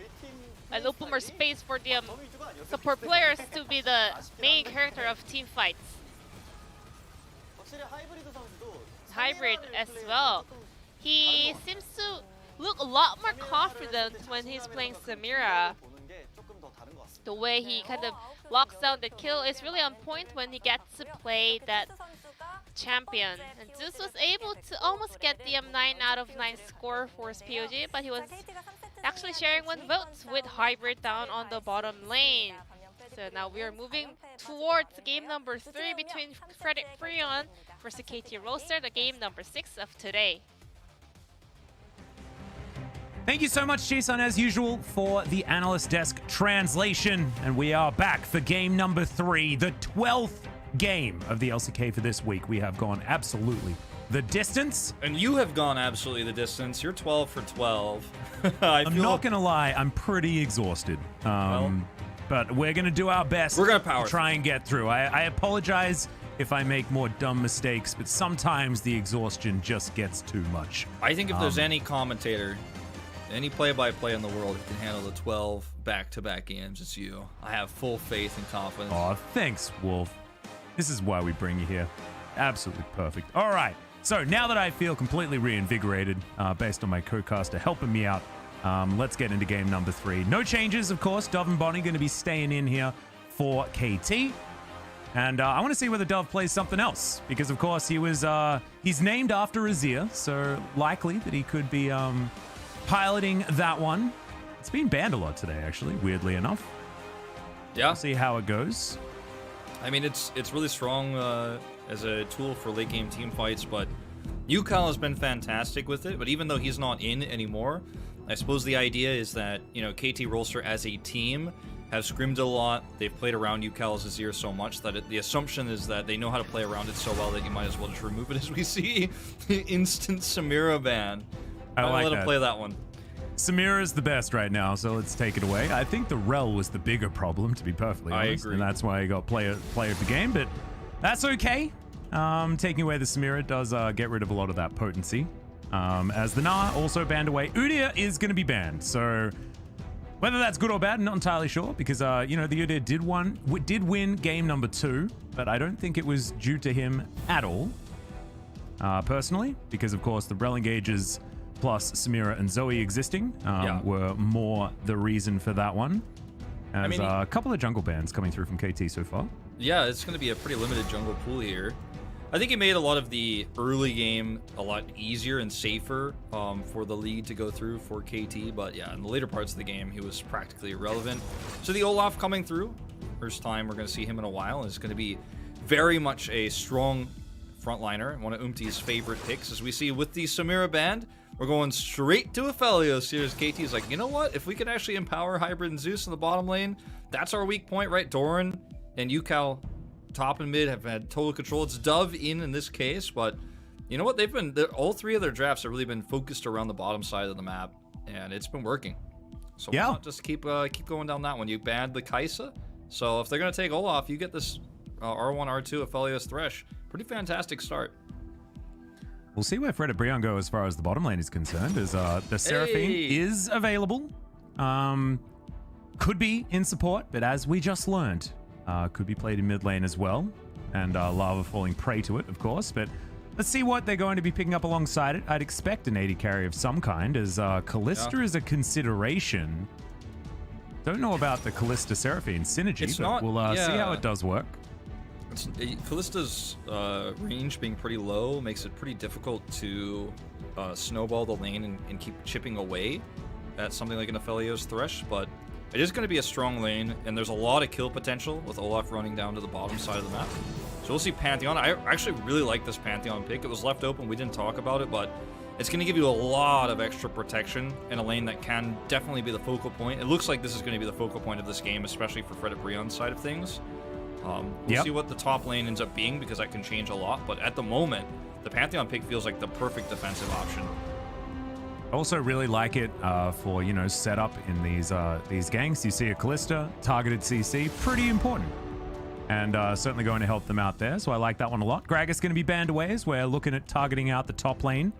an open more space for the support players to be the main character of team fights. Hybrid as well. He seems to look a lot more confident when he's playing Samira. The way he kind of locks down the kill is really on point when he gets to play that champion. And Zeus was able to almost get the 9 out of 9 score for his POG, but he was actually sharing 1 vote with Hybrid down on the bottom lane. So now we are moving towards game number 3 between Fredit BRION versus KT Rolster, the game number 6 of today. Thank you so much, Jason, as usual, for the analyst desk translation. And we are back for game number 3, the 12th game of the LCK for this week. We have gone absolutely the distance. And you have gone absolutely the distance. You're 12 for 12. I'm not going to lie, I'm pretty exhausted. But we're going to do our best. We're going to power try and get through. I apologize if I make more dumb mistakes, but sometimes the exhaustion just gets too much. I think if there's any commentator, any play-by-play in the world who can handle the 12 back-to-back games, it's you. I have full faith and confidence. Oh, thanks, Wolf. This is why we bring you here. Absolutely perfect. All right. So now that I feel completely reinvigorated, based on my co-caster helping me out, let's get into game number 3. No changes, of course. Dove and Bonnie going to be staying in here for KT. And I want to see whether Dove plays something else, because of course he's named after Azir, so likely that he could be piloting that one. It's been banned a lot today, actually, weirdly enough. Yeah. We'll see how it goes. I mean, it's really strong as a tool for late game team fights, but UCal has been fantastic with it. But even though he's not in anymore, I suppose the idea is that, you know, KT Rolster as a team have scrimmed a lot. They've played around UCal's Azir so much that the assumption is that they know how to play around it so well that you might as well just remove it, as we see instant Samira ban. I like let that. him play that one. Samira is the best right now, so let's take it away. I think the Rel was the bigger problem, to be perfectly honest. I agree. And that's why he got player of the game, but that's okay. Taking away the Samira does get rid of a lot of that potency. As the Na also banned away. Udyr is going to be banned, so whether that's good or bad, I'm not entirely sure, because you know, the Udyr did win game number 2, but I don't think it was due to him at all, personally, because of course the Rel engages plus Samira and Zoe existing were more the reason for that one. As, I mean, a couple of jungle bans coming through from KT so far. Yeah, it's going to be a pretty limited jungle pool here. I think it made a lot of the early game a lot easier and safer for the lead to go through for KT, but yeah, in the later parts of the game, he was practically irrelevant. So the Olaf coming through, first time we're going to see him in a while, is going to be very much a strong frontliner, one of Umti's favorite picks, as we see with the Samira band. We're going straight to Aphelios here as KT is like, you know what? If we could actually empower Hybrid and Zeus in the bottom lane, that's our weak point, right? Doran and UCal top and mid have had total control. It's Dove in this case, but you know what? All 3 of their drafts have really been focused around the bottom side of the map, and it's been working. So why not just keep going down that one? You banned the Kaisa, so if they're going to take Olaf, you get this R1, R2 Aphelios Thresh. Pretty fantastic start. We'll see where Fredit BRION go as far as the bottom lane is concerned, as the Seraphine is available. Could be in support, but as we just learned, could be played in mid lane as well. And Lava falling prey to it, of course. But let's see what they're going to be picking up alongside it. I'd expect an AD carry of some kind, as Kalista is a consideration. Don't know about the Kalista Seraphine synergy, but we'll see how it does work. Kallista's range being pretty low makes it pretty difficult to snowball the lane and keep chipping away at something like an Aphelios Thresh, but it is going to be a strong lane, and there's a lot of kill potential with Olaf running down to the bottom side of the map. So we'll see Pantheon. I actually really like this Pantheon pick. It was left open, we didn't talk about it, but it's going to give you a lot of extra protection in a lane that can definitely be the focal point. It looks like this is going to be the focal point of this game, especially for Fredit BRION's side of things. We'll see what the top lane ends up being, because that can change a lot, but at the moment, the Pantheon pick feels like the perfect defensive option. I also really like it for, you know, setup in these ganks. You see a Kalista, targeted CC, pretty important. And certainly going to help them out there, so I like that one a lot. Gragas going to be banned away as we're looking at targeting out the top lane.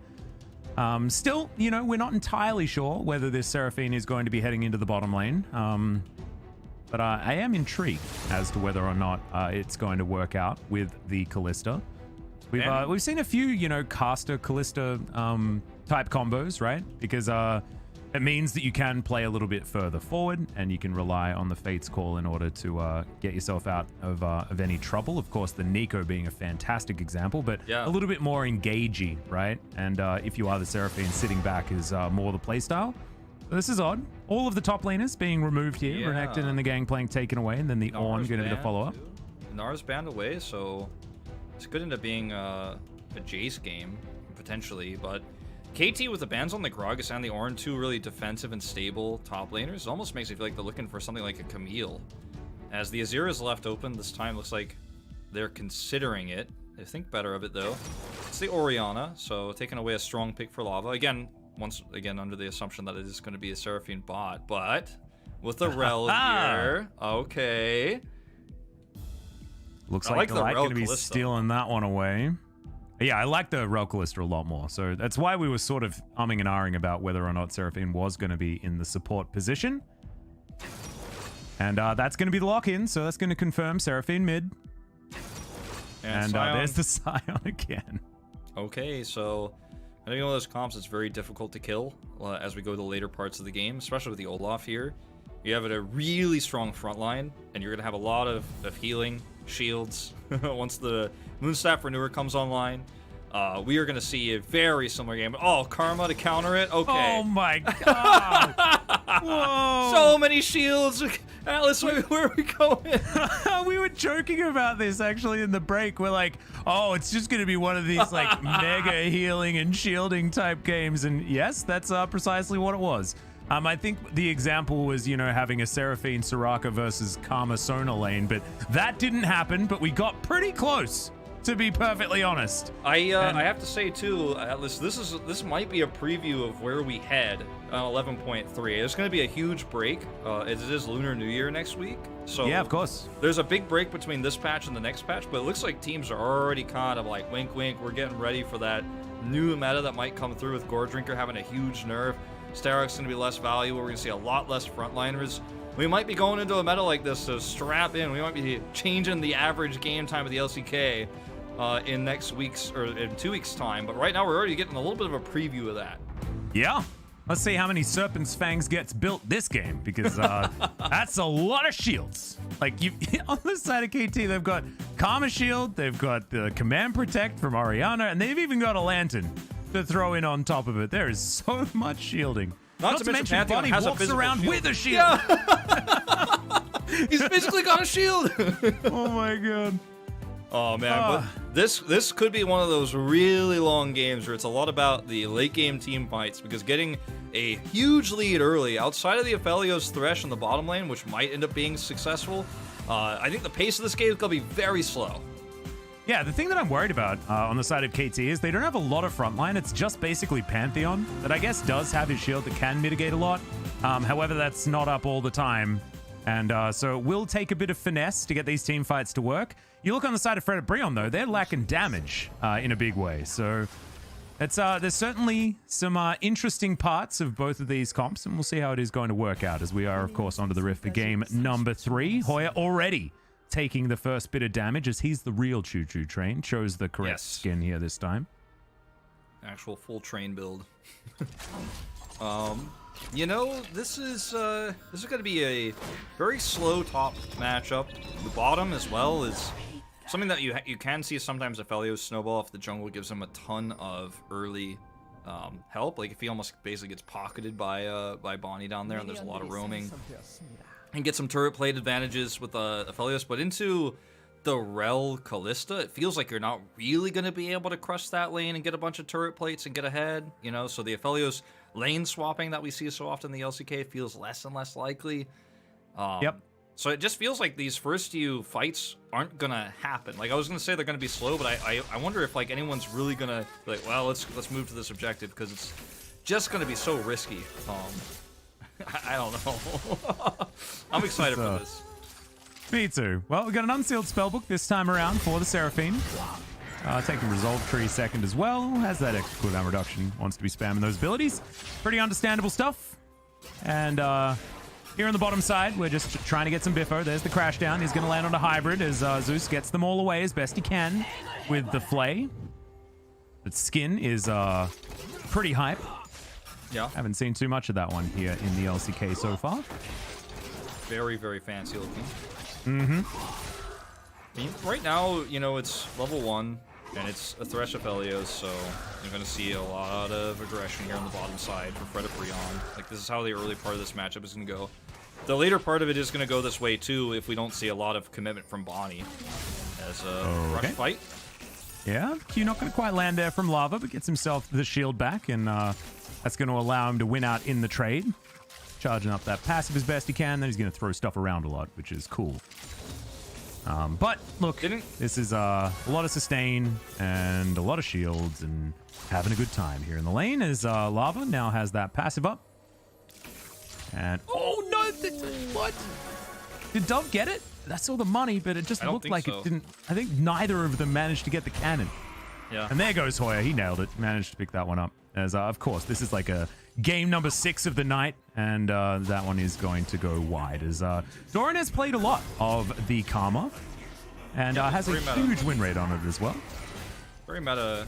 Still, you know, we're not entirely sure whether this Seraphine is going to be heading into the bottom lane. But I am intrigued as to whether or not it's going to work out with the Kalista. We've seen a few, you know, caster Callista type combos, right? Because it means that you can play a little bit further forward, and you can rely on the Fate's Call in order to get yourself out of any trouble. Of course, the Nico being a fantastic example, but a little bit more engagey, right? And if you are the Seraphine, sitting back is more the playstyle. This is odd. All of the top laners being removed here. Renekton and the Gangplank taken away, and then the Ornn going to be the follow-up. Nara's banned away, so this could end up being a Jace game, potentially, but KT with the bans on the Gragas and the Ornn, two really defensive and stable top laners, it almost makes me feel like they're looking for something like a Camille. As the Azir is left open, this time looks like they're considering it. They think better of it, though. It's the Orianna, so taking away a strong pick for Lava. Again, once again, under the assumption that it is going to be a Seraphine bot, but with the Rel here, okay. Looks like the Light going to be stealing that one away. Yeah, I like the Rel Callista a lot more. So that's why we were sort of umming and ahhing about whether or not Seraphine was going to be in the support position. And that's going to be the lock-in, so that's going to confirm Seraphine mid. And there's the Scion again. Okay, so I think one of those comps that's very difficult to kill as we go to the later parts of the game, especially with the Olaf here. You have a really strong front line, and you're going to have a lot of healing, shields, once the Moonstaff Renewer comes online. We are going to see a very similar game. Oh, Karma to counter it? Okay. Oh my god! Whoa! So many shields! Atlas, where are we going? We were joking about this, actually, in the break. We're like, oh, it's just going to be one of these, like, mega healing and shielding type games. And yes, that's precisely what it was. I think the example was, you know, having a Seraphine Soraka versus Karma Sona lane, but that didn't happen, but we got pretty close, to be perfectly honest. I have to say, too, Atlas, this might be a preview of where we head on 11.3. There's going to be a huge break. It is Lunar New Year next week. So yeah, of course. There's a big break between this patch and the next patch, but it looks like teams are already kind of like, wink, wink, we're getting ready for that new meta that might come through with Gore Drinker having a huge nerf. Starrock's going to be less valuable. We're going to see a lot less frontliners. We might be going into a meta like this, so strap in. We might be changing the average game time of the LCK in next week's or in 2 weeks' time. But right now, we're already getting a little bit of a preview of that. Yeah. Let's see how many Serpent's Fangs gets built this game, because that's a lot of shields. Like, on the side of KT, they've got Karma Shield, they've got the Command Protect from Orianna, and they've even got a Lantern to throw in on top of it. There is so much shielding. Not to mention Bunny walks around shield. with a shield. Yeah. He's basically got a shield. Oh my god. Oh man, but this could be one of those really long games where it's a lot about the late game team fights, because getting a huge lead early outside of the Aphelios Thresh in the bottom lane, which might end up being successful, I think the pace of this game is going to be very slow. Yeah, the thing that I'm worried about on the side of KT is they don't have a lot of frontline. It's just basically Pantheon that I guess does have his shield that can mitigate a lot. However, that's not up all the time. And so it will take a bit of finesse to get these team fights to work. You look on the side of Fredit BRION, though, they're lacking damage in a big way. So it's, there's certainly some interesting parts of both of these comps, and we'll see how it is going to work out as we are, of course, onto the Rift for game number 3. Hoya already taking the first bit of damage as he's the real choo-choo train. Chose the correct skin here this time. Actual full train build. You know, this is going to be a very slow top matchup. The bottom as well is something that you can see sometimes Aphelios snowball if the jungle gives him a ton of early help. Like if he almost basically gets pocketed by Bonnie down there and there's a lot of roaming. And get some turret plate advantages with Aphelios, but into the Rel Callista, it feels like you're not really going to be able to crush that lane and get a bunch of turret plates and get ahead, you know, so the Aphelios lane swapping that we see so often in the LCK feels less and less likely. Yep. So it just feels like these first few fights aren't going to happen. Like, I was going to say they're going to be slow, but I wonder if, like, anyone's really going to be like, well, let's move to this objective, because it's just going to be so risky. I don't know. I'm excited for this. Me too. Well, we got an unsealed spellbook this time around for the Seraphine. Taking Resolve Tree second as well. Has that extra cooldown reduction. Wants to be spamming those abilities. Pretty understandable stuff. And Here on the bottom side, we're just trying to get some biffo. There's the crash down. He's going to land on a hybrid as Zeus gets them all away as best he can with the flay. But skin is pretty hype. Yeah. Haven't seen too much of that one here in the LCK so far. Very, very fancy looking. Mm-hmm. I mean, right now, you know, it's level 1, and it's a Thresh of Helios, so you're going to see a lot of aggression here on the bottom side for Fredit BRION. Like, this is how the early part of this matchup is going to go. The later part of it is going to go this way, too, if we don't see a lot of commitment from Bonnie as a rush fight. Yeah, Q not going to quite land there from Lava, but gets himself the shield back, and that's going to allow him to win out in the trade. Charging up that passive as best he can, then he's going to throw stuff around a lot, which is cool. But look, this is a lot of sustain and a lot of shields and having a good time here in the lane as Lava now has that passive up. And oh no, what? Did Dove get it? That's all the money, but it just looked like it didn't. I think neither of them managed to get the cannon. Yeah. And there goes Hoya. He nailed it. Managed to pick that one up. As of course, this is like a game number 6 of the night, and that one is going to go wide. As Doran has played a lot of the Karma, and has a huge win rate on it as well. Very meta.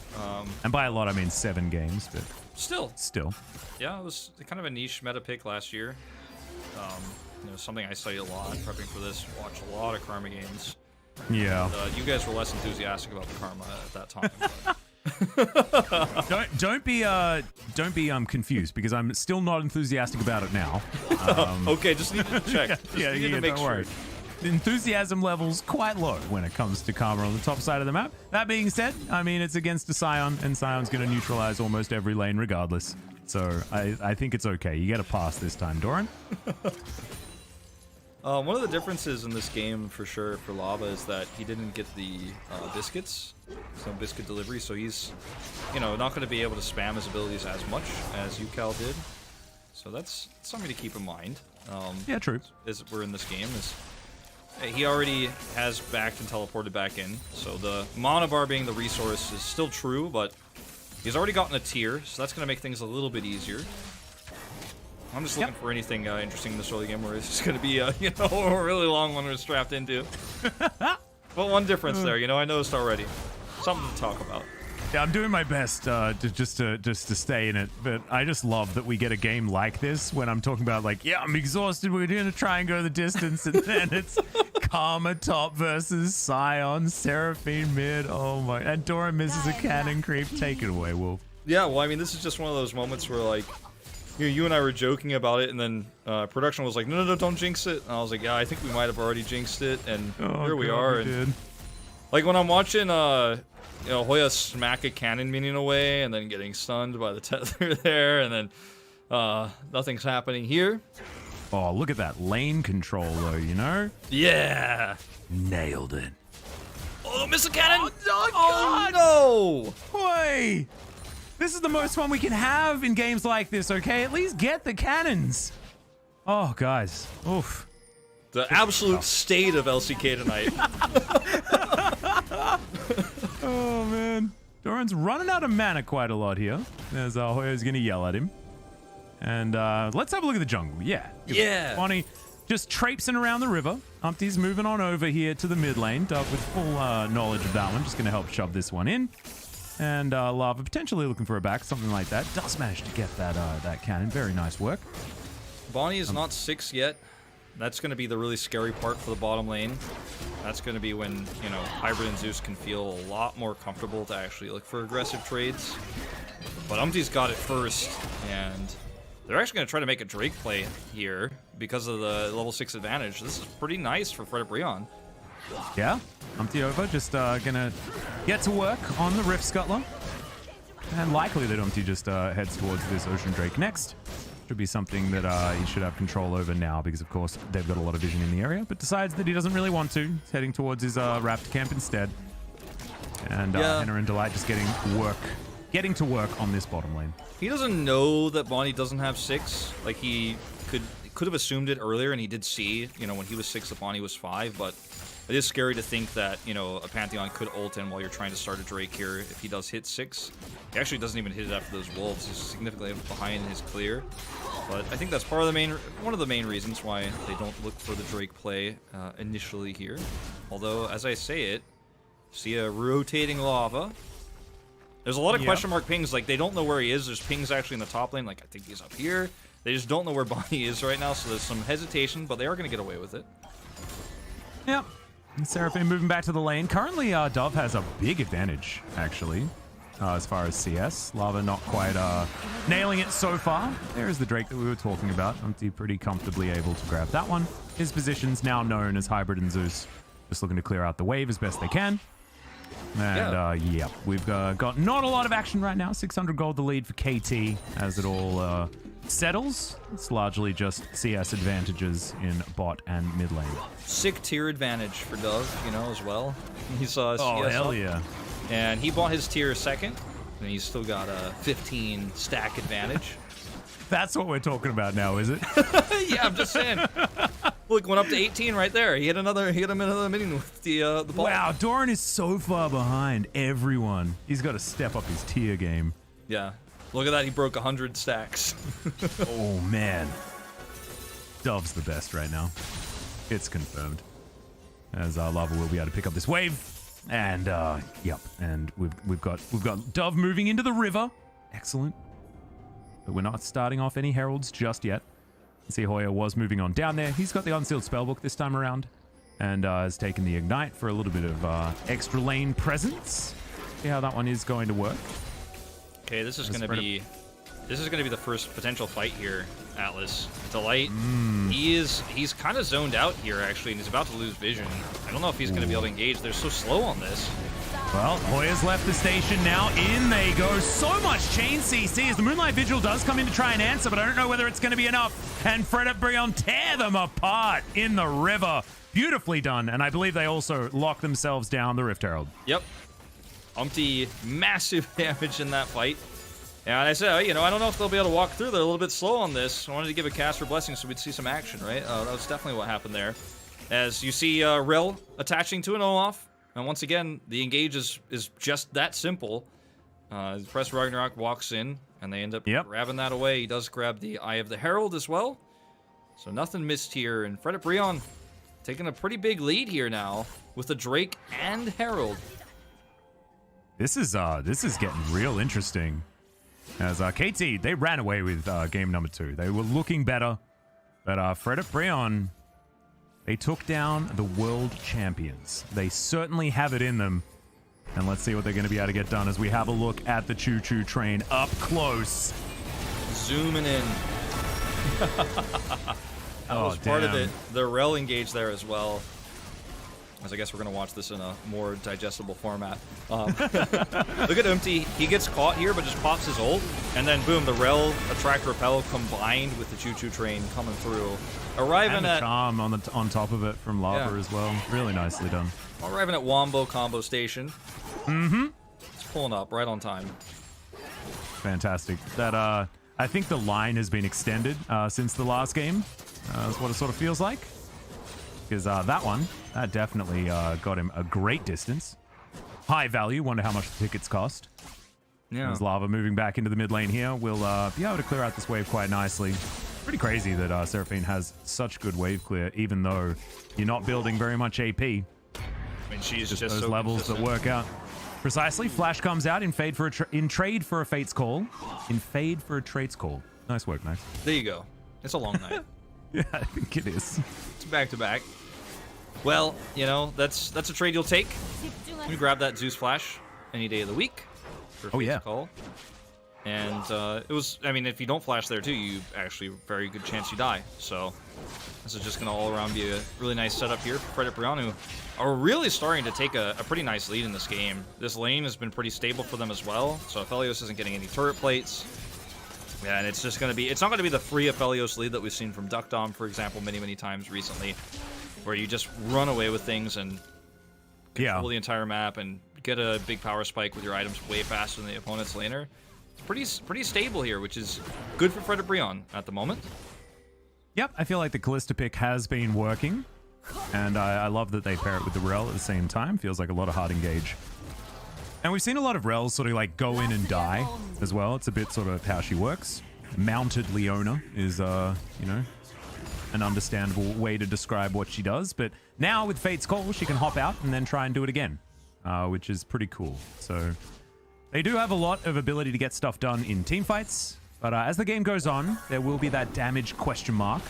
And by a lot, I mean 7 games, but still. Yeah, it was kind of a niche meta pick last year. You know, something I studied a lot prepping for this. Watched a lot of Karma games. Yeah. And, you guys were less enthusiastic about the Karma at that time. don't be confused, because I'm still not enthusiastic about it now. Okay, just need to check. Need to make don't sure. worry. The enthusiasm level's quite low when it comes to Karma on the top side of the map. That being said, I mean, it's against a Sion, and Sion's going to neutralize almost every lane regardless. So I think it's okay. You get a pass this time, Doran. One of the differences in this game, for sure, for Lava is that he didn't get the biscuits, some biscuit delivery, so he's, you know, not going to be able to spam his abilities as much as UCal did. So that's something to keep in mind. Yeah, true. As we're in this game, is he already has backed and teleported back in, so the mana bar being the resource is still true, but he's already gotten a tier, so that's going to make things a little bit easier. I'm just looking for anything interesting in this early game where it's just going to be, you know, a really long one we're strapped into. But one difference there, you know, I noticed already. Something to talk about. Yeah, I'm doing my best to stay in it, but I just love that we get a game like this when I'm talking about, like, yeah, I'm exhausted, we're going to try and go the distance, and then it's Karma top versus Sion, Seraphine mid, oh my, and Dora misses a cannon creep. Take it away, Wolf. Yeah, well, I mean, this is just one of those moments where, like, you and I were joking about it, and then production was like, no, don't jinx it. And I was like, yeah, I think we might have already jinxed it, and here we are. And, like, when I'm watching, you know, Hoya smack a cannon minion away, and then getting stunned by the tether there, and then nothing's happening here. Oh, look at that lane control, though, you know? Yeah! Nailed it. Oh, miss a cannon! Oh, no! Boy! This is the most fun we can have in games like this, okay? At least get the cannons. Oh, guys. Oof. The absolute state of LCK tonight. Oh, man. Doran's running out of mana quite a lot here. As Hoya's going to yell at him. And let's have a look at the jungle. Yeah. Bonnie just traipsing around the river. Umpty's moving on over here to the mid lane. Dove with full knowledge of that one. Just going to help shove this one in. And Lava potentially looking for a back, something like that. Does manage to get that cannon. Very nice work. Bonnie is not 6 yet. That's going to be the really scary part for the bottom lane. That's going to be when, you know, Hybrid and Zeus can feel a lot more comfortable to actually look for aggressive trades. But Umpty's got it first, and they're actually going to try to make a Drake play here because of the level 6 advantage. This is pretty nice for Fredit BRION. Yeah, Umpty over, just gonna get to work on the Rift Scuttler. And likely that Umpty just heads towards this Ocean Drake next. Should be something that he should have control over now, because of course they've got a lot of vision in the area, but decides that he doesn't really want to. He's heading towards his Raptor camp instead. And Henna and Delight just getting to work on this bottom lane. He doesn't know that Bonnie doesn't have 6. Like, he could have assumed it earlier, and he did see, you know, when he was 6 that Bonnie was 5, but it is scary to think that, you know, a Pantheon could ult in while you're trying to start a Drake here if he does hit 6. He actually doesn't even hit it after those wolves. He's significantly behind his clear. But I think that's one of the main reasons why they don't look for the Drake play initially here. Although, as I say it, see a rotating lava. There's a lot of question mark pings, like they don't know where he is. There's pings actually in the top lane, like I think he's up here. They just don't know where Bonnie is right now, so there's some hesitation, but they are going to get away with it. Yep. Seraphine moving back to the lane. Currently, Dove has a big advantage, actually, as far as CS. Lava not quite nailing it so far. There is the Drake that we were talking about. Umpty pretty comfortably able to grab that one. His position's now known as Hybrid and Zeus. Just looking to clear out the wave as best they can. And, yeah, we've got not a lot of action right now. 600 gold the lead for KT as it all settles. It's largely just CS advantages in bot and mid lane. Sick tier advantage for Dove, you know, as well. He saw CS Oh, hell up, yeah. and he bought his tier second, and he's still got a 15 stack advantage. That's what we're talking about now, is it? Yeah, I'm just saying. Look, went up to 18 right there. He hit him another minion with the ball. Wow, Doran is so far behind everyone. He's got to step up his tier game. Yeah. Look at that, he broke 100 stacks. Oh, man. Dove's the best right now. It's confirmed. As Lava will be able to pick up this wave. And, yep. And we've got Dove moving into the river. Excellent. But we're not starting off any heralds just yet. See, Hoya was moving on down there. He's got the unsealed spellbook this time around. And has taken the ignite for a little bit of extra lane presence. See how that one is going to work. Okay, this is going to be the first potential fight here, Atlas. Delight, he's kind of zoned out here, actually, and he's about to lose vision. I don't know if he's going to be able to engage. They're so slow on this. Well, Hoya's left the station now. In they go. So much chain CC as the Moonlight Vigil does come in to try and answer, but I don't know whether it's going to be enough. And Fredit, BRION tear them apart in the river. Beautifully done. And I believe they also lock themselves down the Rift Herald. Yep. Umpty, massive damage in that fight. And I said, you know, I don't know if they'll be able to walk through. They're a little bit slow on this. I wanted to give a cast for Blessing so we'd see some action, right? That was definitely what happened there. As you see Rill attaching to an Olaf. And once again, the engage is just that simple. Press Ragnarok walks in, and they end up grabbing that away. He does grab the Eye of the Herald as well. So nothing missed here. And Fredit BRION taking a pretty big lead here now with the Drake and Herald. This is getting real interesting. As KT, they ran away with game number 2. They were looking better. But Fredit BRION, they took down the world champions. They certainly have it in them. And let's see what they're going to be able to get done as we have a look at the choo-choo train up close. Zooming in. That was part of it. The rel engage there as well. As I guess we're going to watch this in a more digestible format. Look at Umpty. He gets caught here, but just pops his ult. And then, boom, the rel, attract, repel combined with the choo-choo train coming through. Arriving and the at... charm on top of it from Lava as well. Really nicely done. Arriving at Wombo combo station. It's pulling up right on time. Fantastic. That, I think the line has been extended since the last game. That's what it sort of feels like. Because that definitely got him a great distance. High value. Wonder how much the tickets cost. Yeah. As Lava moving back into the mid lane here, we'll be able to clear out this wave quite nicely. Pretty crazy that Seraphine has such good wave clear, even though you're not building very much AP. I mean, she's just those so levels consistent. that work out. Precisely. Flash comes out in trade for a Fate's Call. In fade for a Trade's Call. Nice work, Max. There you go. It's a long night. Yeah, I think it is. It's back to back. Well, you know, that's a trade you'll take. You grab that Zeus Flash any day of the week. For Fate's Call. And it was, I mean, if you don't flash there too, you actually very good chance you die. So this is just going to all around be a really nice setup here for Fredit BRION, who are really starting to take a pretty nice lead in this game. This lane has been pretty stable for them as well. So Aphelios isn't getting any turret plates. Yeah, and it's just going to be, it's not going to be the free Aphelios lead that we've seen from Duckdom, for example, many times recently, where you just run away with things and control the entire map and get a big power spike with your items way faster than the opponent's laner. It's pretty stable here, which is good for Fredit BRION at the moment. Yep, I feel like the Callista pick has been working, and I love that they pair it with the Rel at the same time. Feels like a lot of hard engage. And we've seen a lot of Rels sort of like go in and die as well. It's a bit sort of how she works. mounted Leona is, you know, an understandable way to describe what she does. But now with Fate's Call, she can hop out and then try and do it again, which is pretty cool. So they do have a lot of ability to get stuff done in team fights. But as the game goes on, there will be that damage question mark.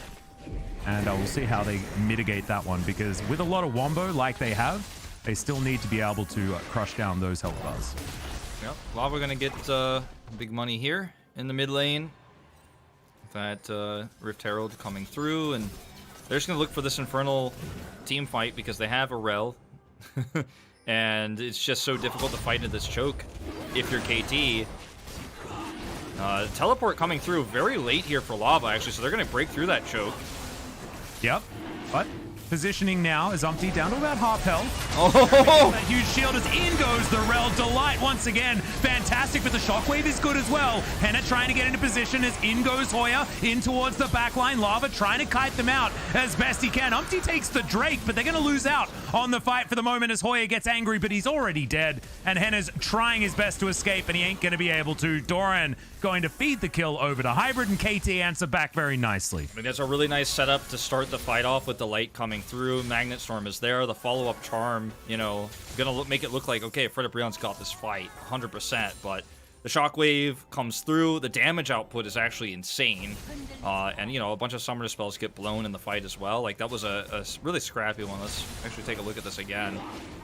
And we'll see how they mitigate that one, because with a lot of wombo like they have, they still need to be able to crush down those health bars. Yep, Lava gonna get big money here in the mid lane. That Rift Herald coming through, and they're just gonna look for this Infernal team fight because they have a Rel. And it's just so difficult to fight into this choke if you're KT. Teleport coming through very late here for Lava, actually, so they're gonna break through that choke. Yep, but positioning now is Umpty down to about half health. Oh! That huge shield as in goes the Rel. Delight once again. Fantastic, but the shockwave is good as well. Henna trying to get into position as in goes Hoya in towards the backline. Lava trying to kite them out as best he can. Umpty takes the Drake, but they're going to lose out on the fight for the moment as Hoya gets angry, but he's already dead. And Henna's trying his best to escape, and he ain't going to be able to. Doran going to feed the kill over to Hybrid, and KT answer back very nicely. I mean, that's a really nice setup to start the fight off with the light coming through. Magnet Storm is there. The follow-up charm, you know, gonna make it look like, okay, Fredit BRION's got this fight 100%, but the shockwave comes through. The damage output is actually insane. And, you know, a bunch of summoner spells get blown in the fight as well. Like, that was a really scrappy one. Let's actually take a look at this again.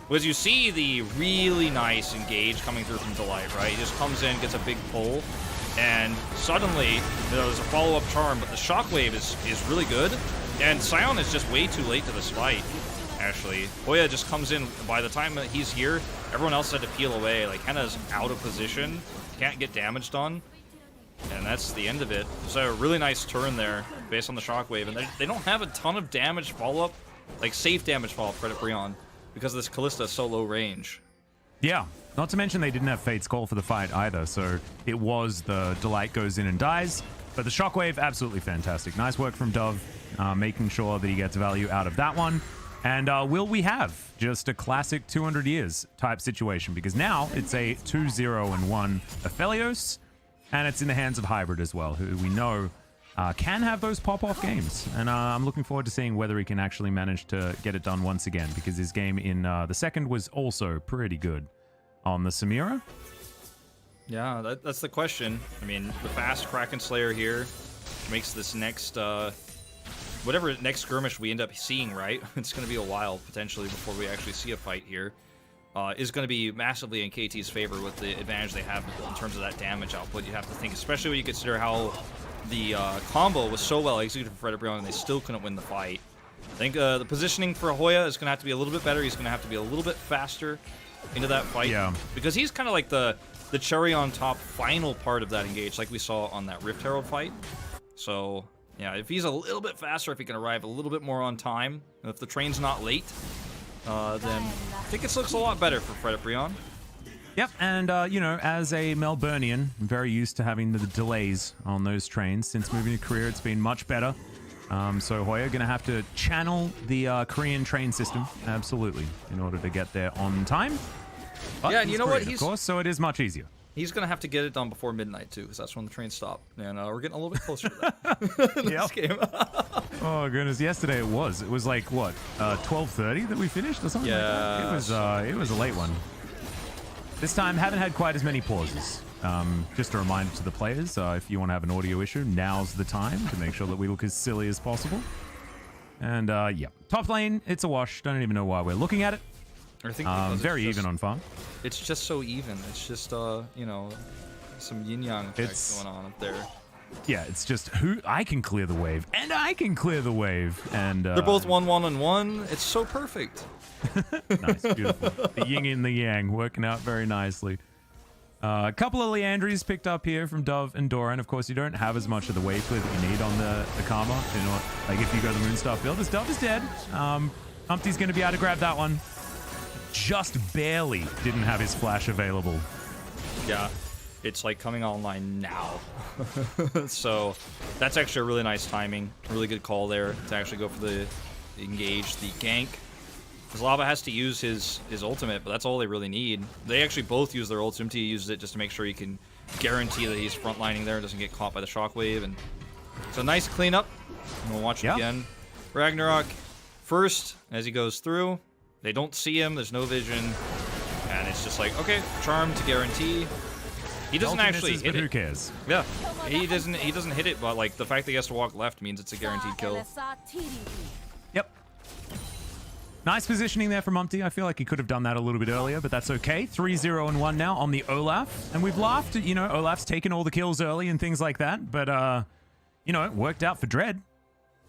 Was you see the really nice engage coming through from Delight, right? He just comes in, gets a big pull, and suddenly there's a follow-up charm, but the shockwave is really good. And Sion is just way too late to this fight, actually. Hoya just comes in. By the time that he's here, everyone else had to peel away. Like, Henna's out of position, can't get damage done, and that's the end of it. So a really nice turn there based on the shockwave, and they don't have a ton of damage follow-up, like safe damage follow-up Fredit BRION, because this Callista is so low range. Yeah, not to mention they didn't have Fate's Call for the fight either, so it was the Delight goes in and dies. But the shockwave, absolutely fantastic. Nice work from Dove, making sure that he gets value out of that one. And will we have just a classic 200 years type situation? Because now it's a 2-0-1 Aphelios, and it's in the hands of Hybrid as well, who we know can have those pop-off games. And I'm looking forward to seeing whether he can actually manage to get it done once again, because his game in the second was also pretty good on the Samira. Yeah, that's the question. I mean, the fast Kraken Slayer here makes this next, whatever next skirmish we end up seeing, right? It's going to be a while, potentially, before we actually see a fight here. Is going to be massively in KT's favor with the advantage they have in terms of that damage output. You have to think, especially when you consider how the combo was so well executed for Fredit BRION and they still couldn't win the fight. I think the positioning for Hoya is going to have to be a little bit better. He's going to have to be a little bit faster into that fight. Yeah. Because he's kind of like the cherry on top final part of that engage, like we saw on that Rift Herald fight. So, yeah, if he's a little bit faster, if he can arrive a little bit more on time, and if the train's not late, then I think it looks a lot better for Fredit BRION. Yep, and, you know, as a Melburnian, I'm very used to having the delays on those trains. Since moving to Korea, it's been much better. So Hoya going to have to channel the Korean train system, absolutely, in order to get there on time. But yeah, and you know Korean, what? of course, so it is much easier. He's going to have to get it done before midnight, too, because that's when the trains stop. And we're getting a little bit closer to that in this game. Oh, goodness. Yesterday it was. It was like, what, 12:30 that we finished or something like that? It was a late one. This time, haven't had quite as many pauses. Just a reminder to the players, if you want to have an audio issue, now's the time to make sure that we look as silly as possible. And, yeah. Top lane, it's a wash. Don't even know why we're looking at it. I think very even on farm. It's just so even. It's just, you know, some yin-yang effects going on up there. Yeah, it's just I can clear the wave, and I can clear the wave. And they're both 1-1-1. It's so perfect. Nice, beautiful. The yin and the yang working out very nicely. A couple of Leandries picked up here from Dove and Doran. Of course, you don't have as much of the wave clear that you need on the Karma. You know, like if you go the Moonstar build, this Dove is dead. Umpty's going to be able to grab that one. Just barely didn't have his flash available. Yeah, it's like coming online now. So that's actually a really nice timing. Really good call there to actually go for the engage, the gank. Because Lava has to use his ultimate, but that's all they really need. They actually both use their ults. Umpty uses it just to make sure he can guarantee that he's frontlining there, doesn't get caught by the shockwave. And it's a nice cleanup. And we'll watch it again. Ragnarok first as he goes through. They don't see him. There's no vision. And it's just like, okay, charm to guarantee. He doesn't actually hit it. Who cares? Yeah, he doesn't hit it, but like the fact that he has to walk left means it's a guaranteed kill. Yep. Nice positioning there from Umpty. I feel like he could have done that a little bit earlier, but that's okay. 3-0-1 now on the Olaf. And we've laughed at, you know, Olaf's taken all the kills early and things like that. But, you know, it worked out for Dread.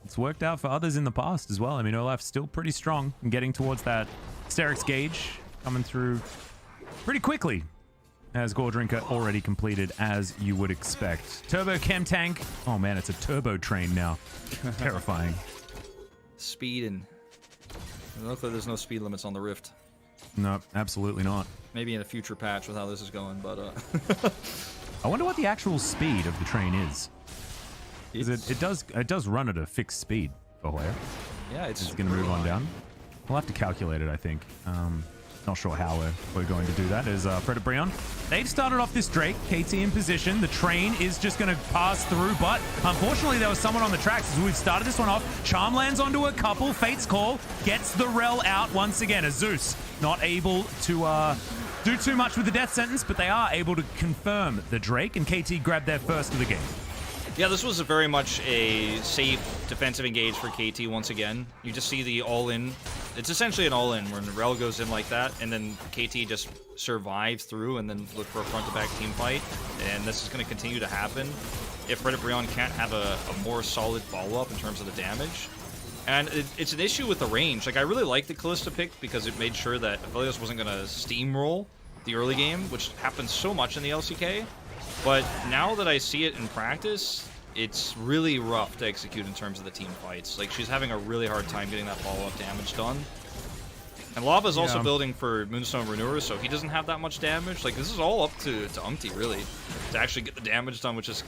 It's worked out for others in the past as well. I mean, Olaf's still pretty strong and getting towards that Sterix gauge, coming through pretty quickly. As Gore Drinker already completed, as you would expect. Turbo Chem Tank. Oh man, it's a turbo train now. Terrifying. Speed and... Luckily there's no speed limits on the Rift. No, absolutely not. Maybe in a future patch with how this is going, but... I wonder what the actual speed of the train is. It does run at a fixed speed for Hoya. Yeah, it's going to move on down. We'll have to calculate it, I think. Not sure how we're going to do that. Is Fredit BRION. They've started off this Drake. KT in position. The train is just going to pass through, but unfortunately there was someone on the tracks as we've started this one off. Charm lands onto a couple. Fate's Call gets the Rel out once again. As Zeus not able to do too much with the death sentence, but they are able to confirm the Drake, and KT grabbed their first of the game. Yeah, this was very much a safe defensive engage for KT once again. You just see the all-in. It's essentially an all-in where Rel goes in like that, and then KT just survives through and then look for a front-to-back team fight. And this is going to continue to happen if Fredit BRION can't have a more solid follow-up in terms of the damage. And it's an issue with the range. Like, I really like the Kalista pick because it made sure that Aphelios wasn't going to steamroll the early game, which happens so much in the LCK. But now that I see it in practice, it's really rough to execute in terms of the team fights. Like, she's having a really hard time getting that follow-up damage done. And Lava's also building for Moonstone Renewer, so he doesn't have that much damage. Like, this is all up to Umpty, really, to actually get the damage done, which is...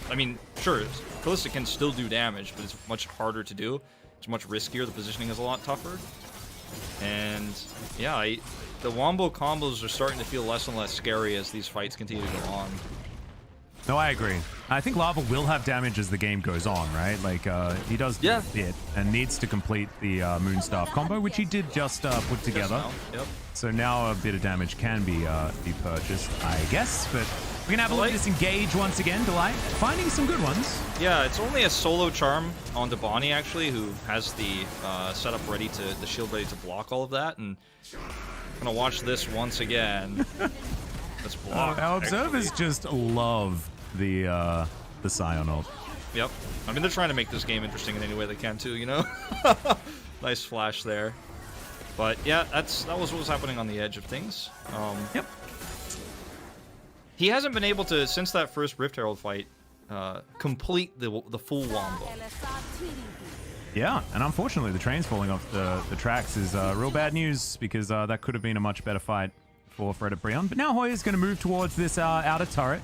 I mean, sure, Kalista can still do damage, but it's much harder to do. It's much riskier. The positioning is a lot tougher. And, yeah, the Wombo combos are starting to feel less and less scary as these fights continue to go on. No, I agree. I think Lava will have damage as the game goes on, right? Like, he does it and needs to complete the Moonstaff combo, which he did just put together. Yep. So now a bit of damage can be purchased, I guess. But we're going to have a look at this engage once again. Delight finding some good ones. Yeah, it's only a solo charm onto Bonnie, actually, who has the setup ready the shield ready to block all of that. And I'm going to watch this once again. Let's block. Our observers just love the Scion ult. Yep. I mean, they're trying to make this game interesting in any way they can too, you know? Nice flash there. But yeah, that was what was happening on the edge of things. Yep. He hasn't been able to, since that first Rift Herald fight, complete the full wombo. Yeah, and unfortunately the train's falling off the tracks is real bad news, because that could have been a much better fight for Fredit BRION. But now Hoya's going to move towards this outer turret,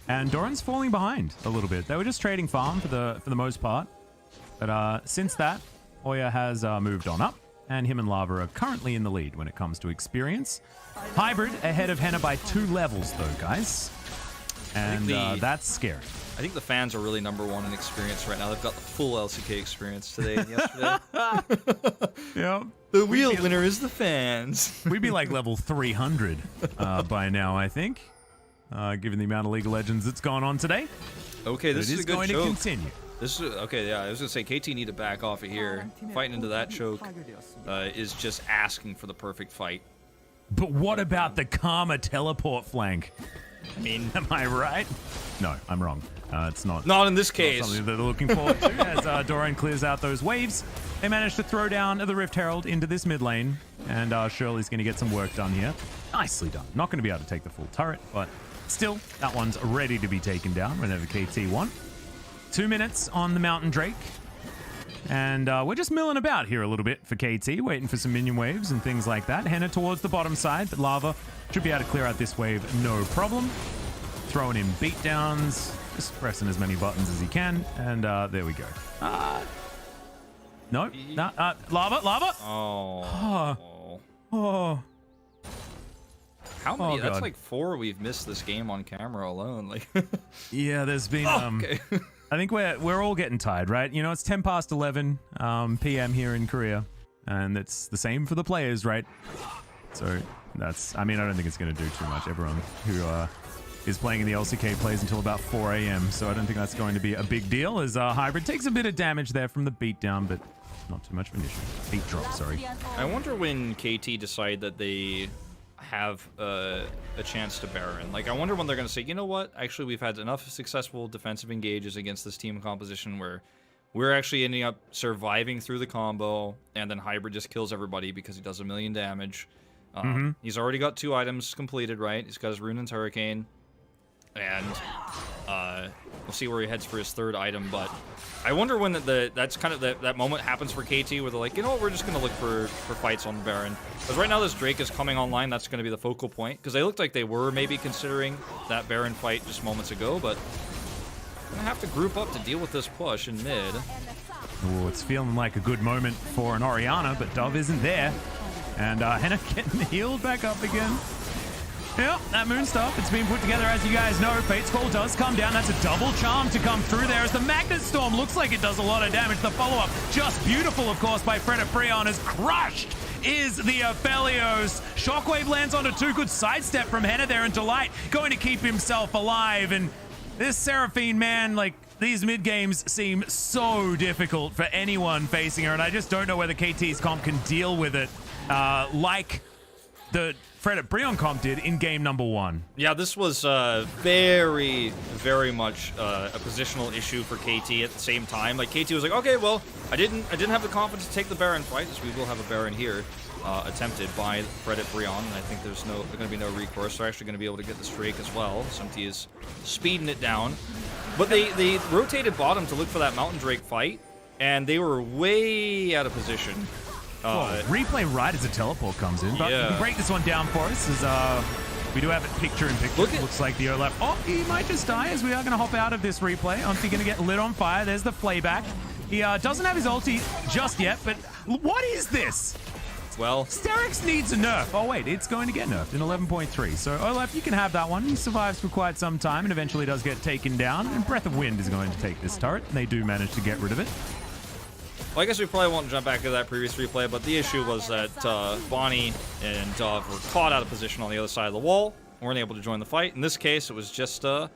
and Doran's falling behind a little bit. They were just trading farm for the most part, but since that, Hoya has moved on up, and him and Lava are currently in the lead when it comes to experience. Hybrid ahead of Henna by 2 levels though, guys, and that's scary. I think the fans are really #1 in experience right now. They've got the full LCK experience today and yesterday. Yeah. The real winner is the fans. We'd be like level 300 by now, I think, given the amount of League of Legends that's gone on today. Okay, this is a good going choke. to continue. This is okay. Yeah, I was gonna say KT need to back off of here. Fighting into that choke is just asking for the perfect fight. But what about the Karma teleport flank? I mean, am I right? No, I'm wrong. It's not. Not in this case. Something that they're looking forward to as Doran clears out those waves. They managed to throw down the Rift Herald into this mid lane, and Shirley's going to get some work done here. Nicely done. Not going to be able to take the full turret, but still, that one's ready to be taken down whenever KT want. 2 minutes on the Mountain Drake. And we're just milling about here a little bit for KT, waiting for some minion waves and things like that. Henna towards the bottom side, but Lava should be able to clear out this wave no problem. Throwing in beatdowns, just pressing as many buttons as he can, and there we go. No, lava. Oh. Oh. How many? Oh, That's God. like 4 we've missed this game on camera alone. Like, Yeah, there's been. okay. I think we're all getting tired, right? You know, it's 10 past 11 p.m. here in Korea, and it's the same for the players, right? So that's. I mean, I don't think it's going to do too much. Everyone who is playing in the LCK plays until about 4 a.m. So I don't think that's going to be a big deal. As Hybrid takes a bit of damage there from the beatdown, but not too much of an issue. Beat drop, sorry. I wonder when KT decide that they have a chance to Baron. Like, I wonder when they're going to say, you know what? Actually, we've had enough successful defensive engages against this team composition where we're actually ending up surviving through the combo, and then Hybrid just kills everybody because he does 1 million damage. He's already got 2 items completed, right? He's got his Rune and Hurricane. And we'll see where he heads for his 3rd item, but I wonder when that's kind of that moment happens for KT where they're like, you know what, we're just going to look for fights on Baron. Because right now this Drake is coming online, that's going to be the focal point. Because they looked like they were maybe considering that Baron fight just moments ago, but going to have to group up to deal with this push in mid. Oh, it's feeling like a good moment for an Orianna, but Dove isn't there. And Henna getting healed back up again. Yep, that Moonstaff, it's been put together as you guys know. Fate's Call does come down. That's a double charm to come through there as the Magnet Storm looks like it does a lot of damage. The follow-up, just beautiful, of course, by Fredit. BRION is crushed. Is the Aphelios. Shockwave lands onto 2. Good sidestep from Henna there, and Delight going to keep himself alive. And this Seraphine, man, like, these mid games seem so difficult for anyone facing her, and I just don't know whether KT's comp can deal with it like the Fredit BRION comp did in game number 1. Yeah, this was very, very much a positional issue for KT at the same time. Like, KT was like, okay, well, I didn't have the confidence to take the Baron fight, as we will have a Baron here attempted by Fredit BRION, and I think there's going to be no recourse. They're actually going to be able to get this Drake as well. SMT is speeding it down. But they rotated bottom to look for that Mountain Drake fight, and they were way out of position. Replay right as a teleport comes in, but Yeah. you can break this one down for us as we do have it picture in picture. Looks like the Olaf. Oh, he might just die as we are going to hop out of this replay. Umpty going to get lit on fire. There's the flayback. He doesn't have his ulti just yet, but what is this? Well, Sterix needs a nerf. Oh, wait, it's going to get nerfed in 11.3. So, Olaf, you can have that one. He survives for quite some time and eventually does get taken down. And Breath of Wind is going to take this turret, and they do manage to get rid of it. well, I guess we probably won't jump back to that previous replay, but the issue was that Bonnie and Dove were caught out of position on the other side of the wall, and weren't able to join the fight. In this case, it was just a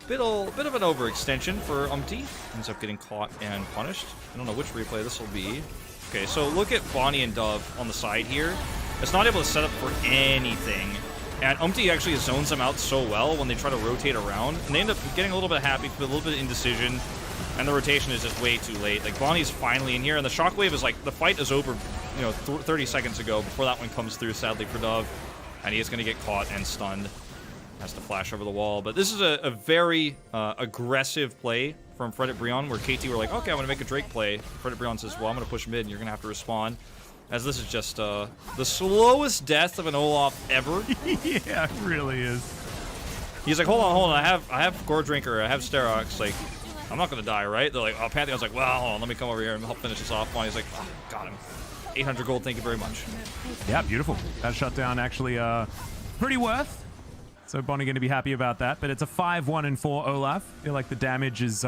bit of an overextension for Umpty. Ends up getting caught and punished. I don't know which replay this will be. Okay, so look at Bonnie and Dove on the side here. It's not able to set up for anything. And Umpty actually zones them out so well when they try to rotate around. And they end up getting a little bit happy, a little bit of indecision. And the rotation is just way too late. Like, Bonnie's finally in here, and the Shockwave is like, the fight is over, you know, 30 seconds ago before that one comes through, sadly, for Dove. And he is going to get caught and stunned. Has to flash over the wall. But this is a very aggressive play from Fredit BRION, where KT were like, okay, I'm going to make a Drake play. Fredit BRION says, well, I'm going to push mid, and you're going to have to respond. As this is just the slowest death of an Olaf ever. Yeah, it really is. He's like, hold on, I have Gore Drinker, I have Sterox, like, I'm not going to die, right? They're like, oh, Pantheon's like, well, hold on, let me come over here and help finish this off. Bonnie's like, oh, got him. 800 gold, thank you very much. Yeah, beautiful. That shutdown actually pretty worth. So Bonnie going to be happy about that, but it's a 5-1-4 Olaf. I feel like the damage is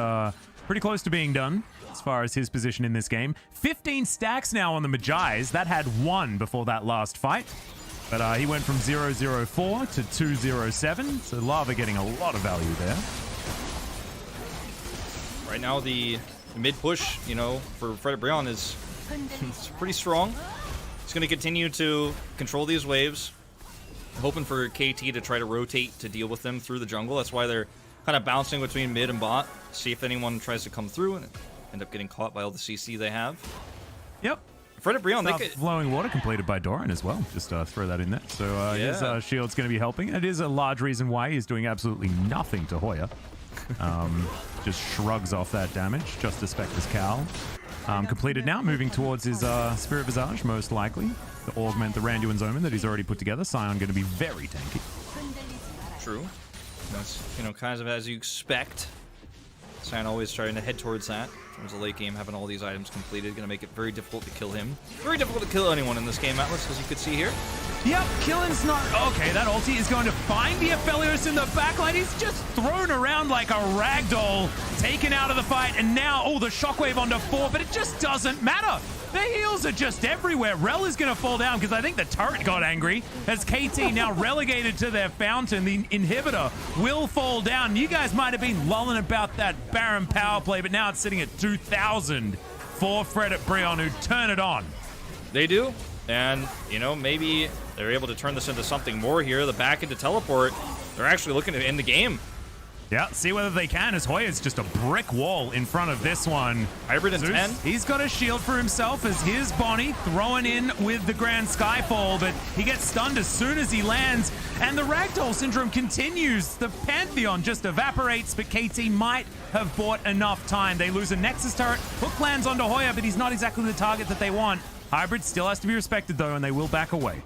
pretty close to being done as far as his position in this game. 15 stacks now on the Magi's. That had 1 before that last fight. But he went from 0-0-4 to 2-0-7. So Lava getting a lot of value there. Right now, the mid push, you know, for Fredit BRION is it's pretty strong. He's going to continue to control these waves. Hoping for KT to try to rotate to deal with them through the jungle. That's why they're kind of bouncing between mid and bot. See if anyone tries to come through and end up getting caught by all the CC they have. Yep. Fredit BRION, they could... Flowing Water completed by Doran as well. Just throw that in there. So his shield's going to be helping. It is a large reason why he's doing absolutely nothing to Hoya. Just shrugs off that damage. Justice Spectre's Cowl. Completed now, moving towards his Spirit Visage, most likely, to augment the Randuin's Omen that he's already put together. Sion going to be very tanky. True. That's, you know, kind of as you expect. Sion always trying to head towards that. Towards the late game, having all these items completed, going to make it very difficult to kill him. Very difficult to kill anyone in this game, Atlas, as you could see here. Yep, killing's not... Okay, that ulti is going to find the Aphelios in the backline. He's just thrown around like a ragdoll, taken out of the fight, and now, oh, the shockwave onto 4, but it just doesn't matter. The heals are just everywhere. Rel is going to fall down because I think the turret got angry as KT now relegated to their fountain. The inhibitor will fall down. You guys might have been lulling about that Baron power play, but now it's sitting at 2,000 for Fredit BRION, who turn it on. They do. And, you know, maybe they're able to turn this into something more here. The back into teleport, they're actually looking to end the game. Yeah, see whether they can, as Hoya's just a brick wall in front of this one. Hybrid in 10. He's got a shield for himself as his Bonnie throwing in with the Grand Skyfall, but he gets stunned as soon as he lands, and the Ragdoll Syndrome continues. The Pantheon just evaporates, but KT might have bought enough time. They lose a Nexus turret. Hook lands onto Hoya, but he's not exactly the target that they want. Hybrid still has to be respected, though, and they will back away.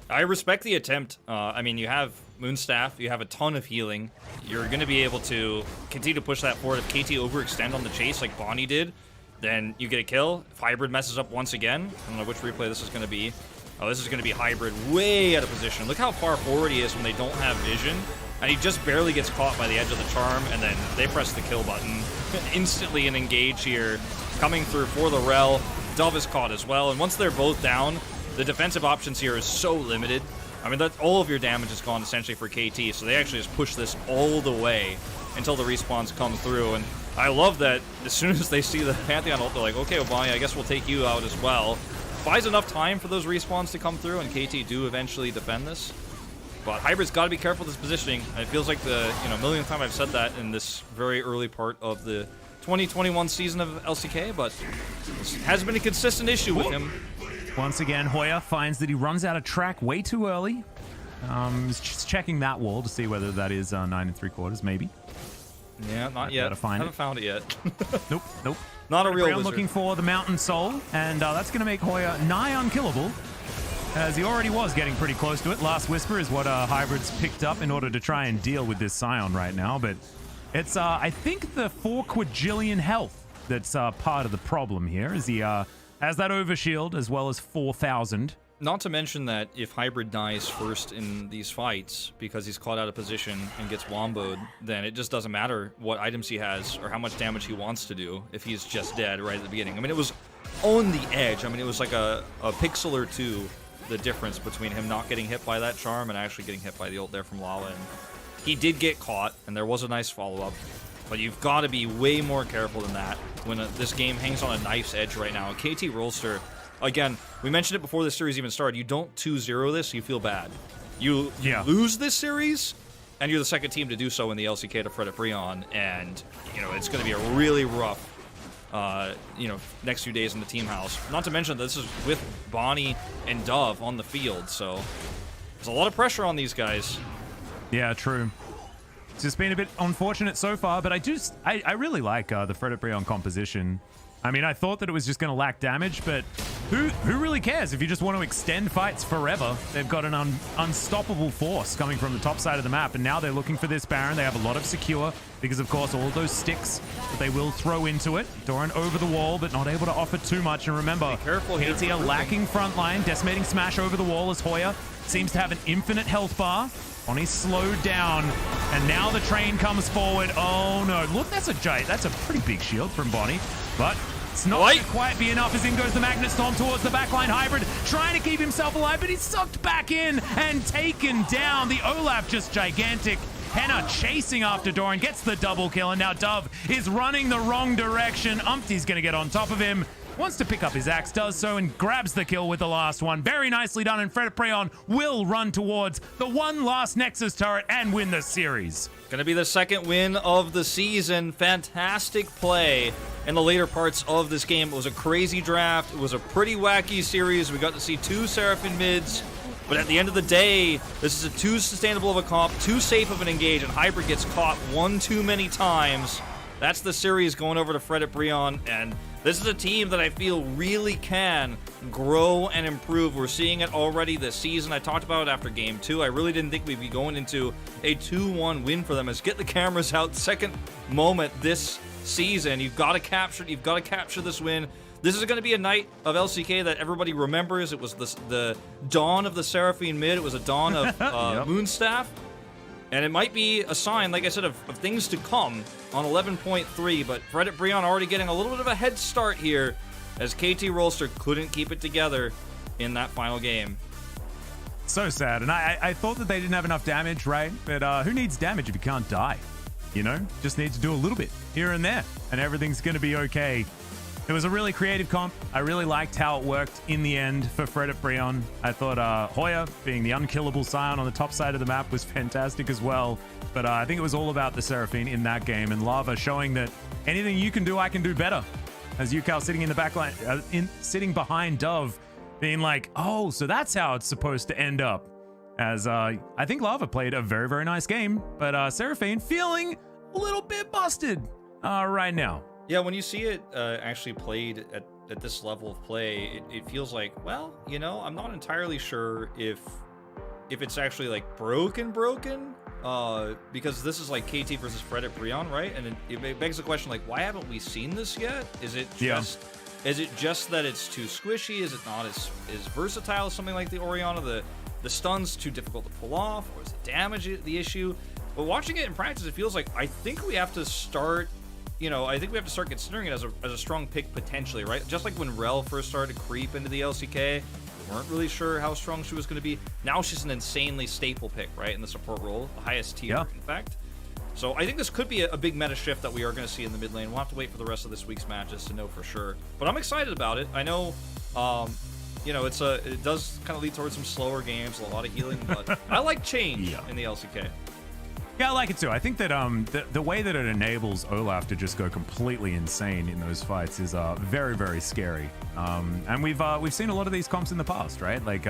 I respect the attempt. I mean, you have Moonstaff, you have a ton of healing. You're going to be able to continue to push that forward. If KT overextend on the chase like Bonnie did, then you get a kill. If Hybrid messes up once again, I don't know which replay this is going to be. Oh, this is going to be Hybrid way out of position. Look how far forward he is when they don't have vision. And he just barely gets caught by the edge of the charm, and then they press the kill button. Instantly an engage here coming through for the Rel. Dove is caught as well, and once they're both down, the defensive options here is so limited. I mean, all of your damage is gone essentially for KT, so they actually just push this all the way until the respawns come through. And I love that as soon as they see the Pantheon ult, they're like, okay, Obani, I guess we'll take you out as well. Buys enough time for those respawns to come through, and KT do eventually defend this. But Hybrid's got to be careful with his positioning. It feels like the millionth time I've said that in this very early part of the 2021 season of LCK, but this has been a consistent issue with him. Once again, Hoya finds that he runs out of track way too early. He's just checking that wall to see whether that is 9 3/4, maybe. Yeah, not yet. Haven't found it yet. Nope, nope. Not a real BRION wizard. looking for the Mountain Soul, and that's going to make Hoya nigh unkillable, as he already was getting pretty close to it. Last Whisper is what Hybrid's picked up in order to try and deal with this Scion right now, but it's, I think, the 4 quadrillion health that's part of the problem here, as he has that overshield as well as 4,000. Not to mention that if Hybrid dies first in these fights because he's caught out of position and gets womboed, then it just doesn't matter what items he has or how much damage he wants to do if he's just dead right at the beginning. I mean, it was on the edge. I mean, it was like a pixel or two, the difference between him not getting hit by that charm and actually getting hit by the ult there from Lala. And he did get caught, and there was a nice follow-up. But you've got to be way more careful than that when this game hangs on a knife's edge right now. KT Rolster, again, we mentioned it before the series even started. You don't 2-0 this, you feel bad. You lose this series, and you're the second team to do so in the LCK to Fredit BRION, and it's going to be a really rough next few days in the team house. Not to mention that this is with Bonnie and Dove on the field, so there's a lot of pressure on these guys. Yeah, true. It's just been a bit unfortunate so far, but I really like the Fredit BRION composition. I mean, I thought that it was just going to lack damage, but who really cares if you just want to extend fights forever? They've got an unstoppable force coming from the top side of the map, and now they're looking for this Baron. They have a lot of secure because, of course, all those sticks that they will throw into it. Doran over the wall, but not able to offer too much. And remember, KT are lacking frontline. Decimating Smash over the wall as Hoya seems to have an infinite health bar. Bonnie's slowed down, and now the train comes forward. Oh no, look, that's a pretty big shield from Bonnie, but it's not going to quite be enough as in goes the Magnet Storm towards the backline. Hybrid trying to keep himself alive, but he's sucked back in and taken down. The Olaf just gigantic. Henna chasing after Doran, gets the double kill, and now Dove is running the wrong direction. Umpty's going to get on top of him. Wants to pick up his axe, does so, and grabs the kill with the last one. Very nicely done, and Fredit BRION will run towards the one last Nexus turret and win the series. Gonna be the second win of the season. Fantastic play in the later parts of this game. It was a crazy draft. It was a pretty wacky series. We got to see 2 Seraphim mids. But at the end of the day, this is a too sustainable of a comp, too safe of an engage, and Hybrid gets caught one too many times. That's the series going over to Fredit BRION, and this is a team that I feel really can grow and improve. We're seeing it already this season. I talked about it after Game 2. I really didn't think we'd be going into a 2-1 win for them. As get the cameras out, second moment this season. You've got to capture it. You've got to capture this win. This is going to be a night of LCK that everybody remembers. It was the dawn of the Seraphine mid. It was a dawn of Moonstaff. And it might be a sign, like I said, of things to come on 11.3. But Fredit BRION already getting a little bit of a head start here as KT Rolster couldn't keep it together in that final game. So sad. And I thought that they didn't have enough damage, right? But who needs damage if you can't die? You know? Just need to do a little bit here and there, and everything's going to be okay. It was a really creative comp. I really liked how it worked in the end for Fredit BRION. I thought Hoya being the unkillable Scion on the top side of the map was fantastic as well. But I think it was all about the Seraphine in that game, and Lava showing that anything you can do, I can do better. As Yukal sitting in the back line, sitting behind Dove, being like, oh, so that's how it's supposed to end up. As I think Lava played a very, very nice game, but Seraphine feeling a little bit busted right now. Yeah, when you see it actually played at this level of play, it feels like, well, you know, I'm not entirely sure if it's actually like broken, because this is like KT versus Fredit BRION, right? And it begs the question, like, why haven't we seen this yet? Is it just that it's too squishy? Is it not as versatile as something like the Orianna? The stun's too difficult to pull off, or is the damage the issue? But watching it in practice, it feels like I think we have to start. I think we have to start considering it as a strong pick potentially, right? Just like when Rel first started to creep into the LCK, we weren't really sure how strong she was going to be. Now she's an insanely staple pick, right, in the support role, the highest tier, in fact. So I think this could be a big meta shift that we are going to see in the mid lane. We'll have to wait for the rest of this week's matches to know for sure. But I'm excited about it. I know, it does kind of lead towards some slower games, a lot of healing, but I like change in the LCK. Yeah, I like it too. I think that the way that it enables Olaf to just go completely insane in those fights is very, very scary. And we've seen a lot of these comps in the past, right? Like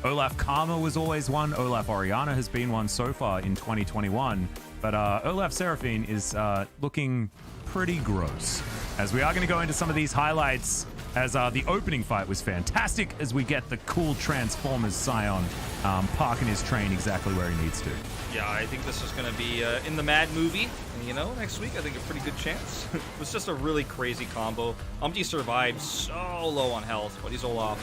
Olaf Karma was always one. Olaf Orianna has been one so far in 2021. But Olaf Seraphine is looking pretty gross. As we are going to go into some of these highlights, as the opening fight was fantastic, as we get the cool Transformers Scion parking his train exactly where he needs to. Yeah, I think this is going to be in the Mad movie, and next week I think a pretty good chance. It was just a really crazy combo. Umpty survived so low on health, but he's Olaf.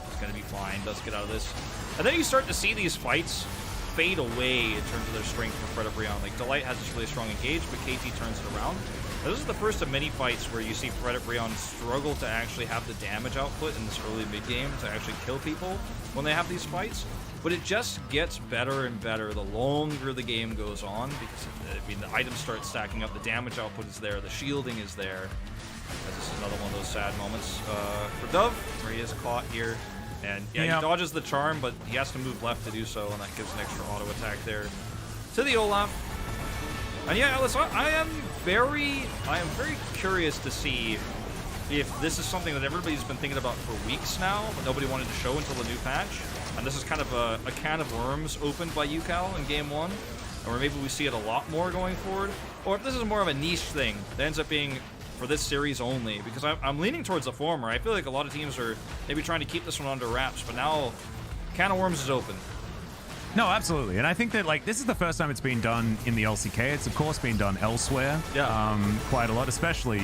He's going to be fine, does get out of this. And then you start to see these fights fade away in terms of their strength from Fredit BRION. Like, Delight has this really strong engage, but KT turns it around. Now, this is the first of many fights where you see Fredit BRION struggle to actually have the damage output in this early mid-game to actually kill people when they have these fights. But it just gets better and better the longer the game goes on, because the items start stacking up, the damage output is there, the shielding is there. This is another one of those sad moments for Dove, where he is caught here. And he dodges the charm, but he has to move left to do so, and that gives an extra auto attack there to the Olaf. And yeah, Alice, I am very curious to see if this is something that everybody's been thinking about for weeks now, but nobody wanted to show until the new patch. And this is kind of a can of worms opened by Yukal in Game 1, or maybe we see it a lot more going forward. Or if this is more of a niche thing that ends up being for this series only, because I'm leaning towards the former. I feel like a lot of teams are maybe trying to keep this one under wraps, but now can of worms is open. No, absolutely. And I think that, like, this is the first time it's been done in the LCK. It's, of course, been done elsewhere quite a lot, especially,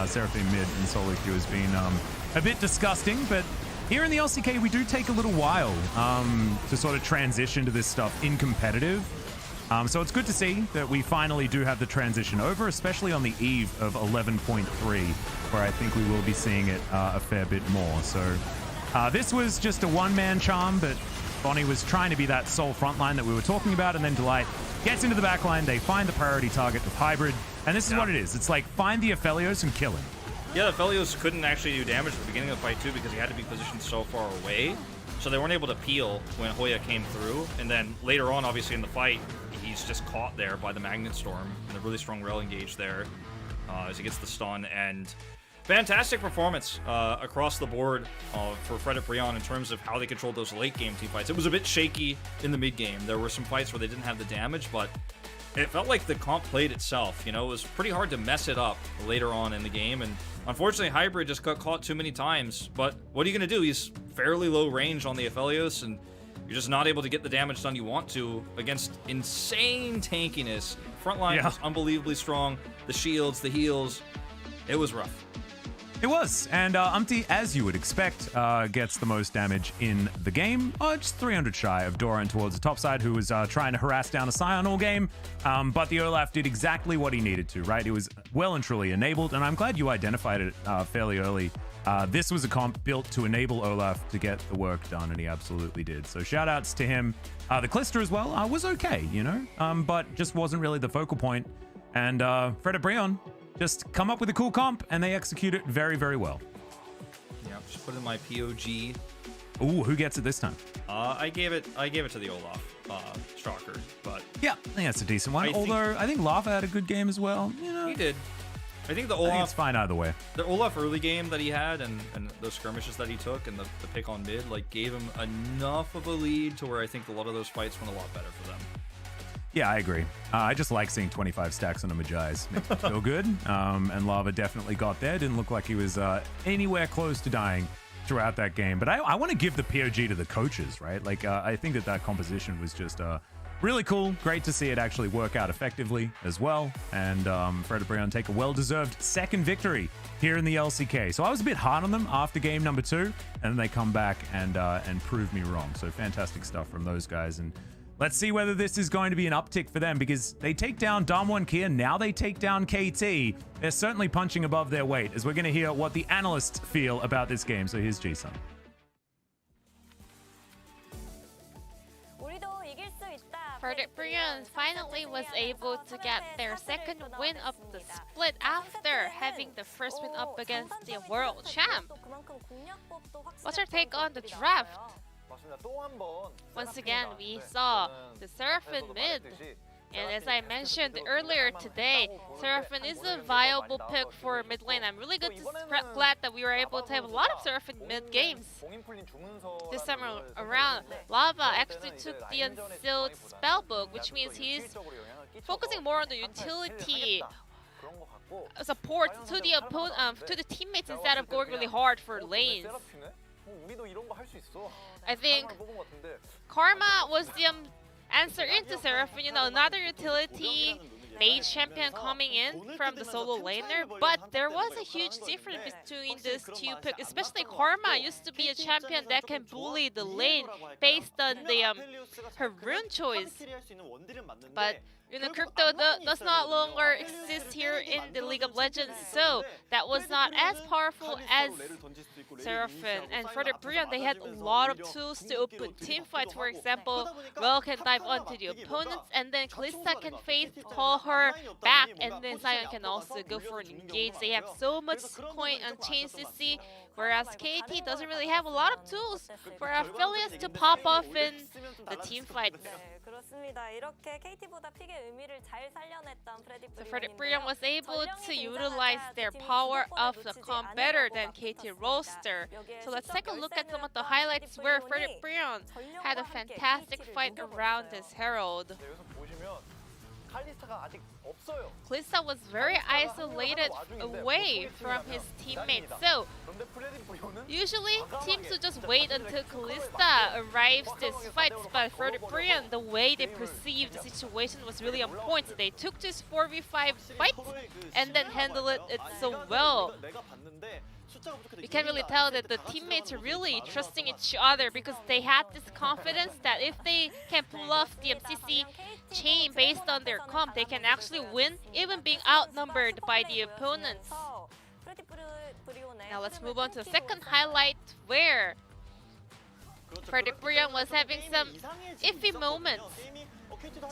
Seraphine mid and solo queue has been a bit disgusting. But here in the LCK, we do take a little while to sort of transition to this stuff in competitive. So it's good to see that we finally do have the transition over, especially on the eve of 11.3, where I think we will be seeing it a fair bit more. So this was just a one-man charm, but Bonnie was trying to be that sole frontline that we were talking about, and then Delight gets into the backline. They find the priority target of Hybrid, and this is what it is. It's like, find the Aphelios and kill him. Yeah, the Aphelios couldn't actually do damage at the beginning of the fight, too, because he had to be positioned so far away. So they weren't able to peel when Hoya came through. And then later on, obviously, in the fight, he's just caught there by the Magnet Storm and a really strong Rel engage there as he gets the stun. And fantastic performance across the board for Fredit BRION in terms of how they controlled those late-game team fights. It was a bit shaky in the mid-game. There were some fights where they didn't have the damage, but it felt like the comp played itself. It was pretty hard to mess it up later on in the game. And unfortunately, Hybrid just got caught too many times. But what are you going to do? He's fairly low range on the Aphelios, and You're just not able to get the damage done you want to against insane tankiness. Frontline was unbelievably strong. The shields, the heals, it was rough. It was, and Umpty, as you would expect, gets the most damage in the game. Just 300 shy of Doran towards the top side, who was trying to harass down a Scion all game. But the Olaf did exactly what he needed to, right? It was well and truly enabled, and I'm glad you identified it fairly early. This was a comp built to enable Olaf to get the work done, and he absolutely did. So shout outs to him. The Clister as well was okay, you know, but just wasn't really the focal point. And Fredit BRION just come up with a cool comp, and they execute it very, very well. Yeah, just put in my POG. Ooh, who gets it this time? I gave it to the Olaf Stalker, but yeah, I think that's a decent one. Although I think Lava had a good game as well. You know, he did. I think the I Olaf. think it's fine either way. The Olaf early game that he had, and those skirmishes that he took, and the pick on mid, like gave him enough of a lead to where I think a lot of those fights went a lot better for them. Yeah, I agree. I just like seeing 25 stacks on a Majai's. Makes me feel good. And Lava definitely got there. Didn't look like he was anywhere close to dying throughout that game. But I want to give the POG to the coaches, right? Like, I think that composition was just really cool. Great to see it actually work out effectively as well. And Fredit BRION take a well-deserved second victory here in the LCK. So I was a bit hard on them after game number 2, and then they come back and prove me wrong. So fantastic stuff from those guys. And let's see whether this is going to be an uptick for them, because they take down Damwon Kia, now they take down KT. They're certainly punching above their weight, as we're going to hear what the analysts feel about this game. So here's Ji-sun. Fredit BRION finally was able to get their second win of the split after having the first win up against the world champ. What's your take on the draft? Once again, we saw the Seraphine mid, and as I mentioned earlier today, Seraphine is a viable pick for mid lane. I'm really glad that we were able to have a lot of Seraphine mid games. This time around, Lava actually took the Unsealed Spellbook, which means he's focusing more on the utility support to the teammates instead of going really hard for lanes. I think Karma was the answer into Seraphine, you know, another utility mage champion coming in from the solo laner, but there was a huge difference between these two picks, especially Karma used to be a champion that can bully the lane based on the her rune choice. But you know, crypto does not longer exist here in the League of Legends, so that was not as powerful as Seraphine. And Fredit BRION, they had a lot of tools to open teamfights. For example, Well can dive onto the opponents, and then Kalista can call her back, and then Scion can also go for an engage. They have so much coin and chain CC, whereas KT doesn't really have a lot of tools for affiliates to pop off in the teamfights. So Fredit BRION was able to utilize their power of the comp better than KT Rolster. So let's take a look at some of the highlights where Fredit BRION had a fantastic fight around this Herald. Kalista was very isolated away from his teammates, so usually teams would just wait until Kalista arrives this fight, but for BRION, the way they perceived the situation was really on point. So they took this 4v5 fight and then handled it so well. You can really tell that the teammates are really trusting each other, because they had this confidence that if they can pull off the MCC chain based on their comp, they can actually win, even being outnumbered by the opponents. Now let's move on to the second highlight, where Fredit BRION was having some iffy moments.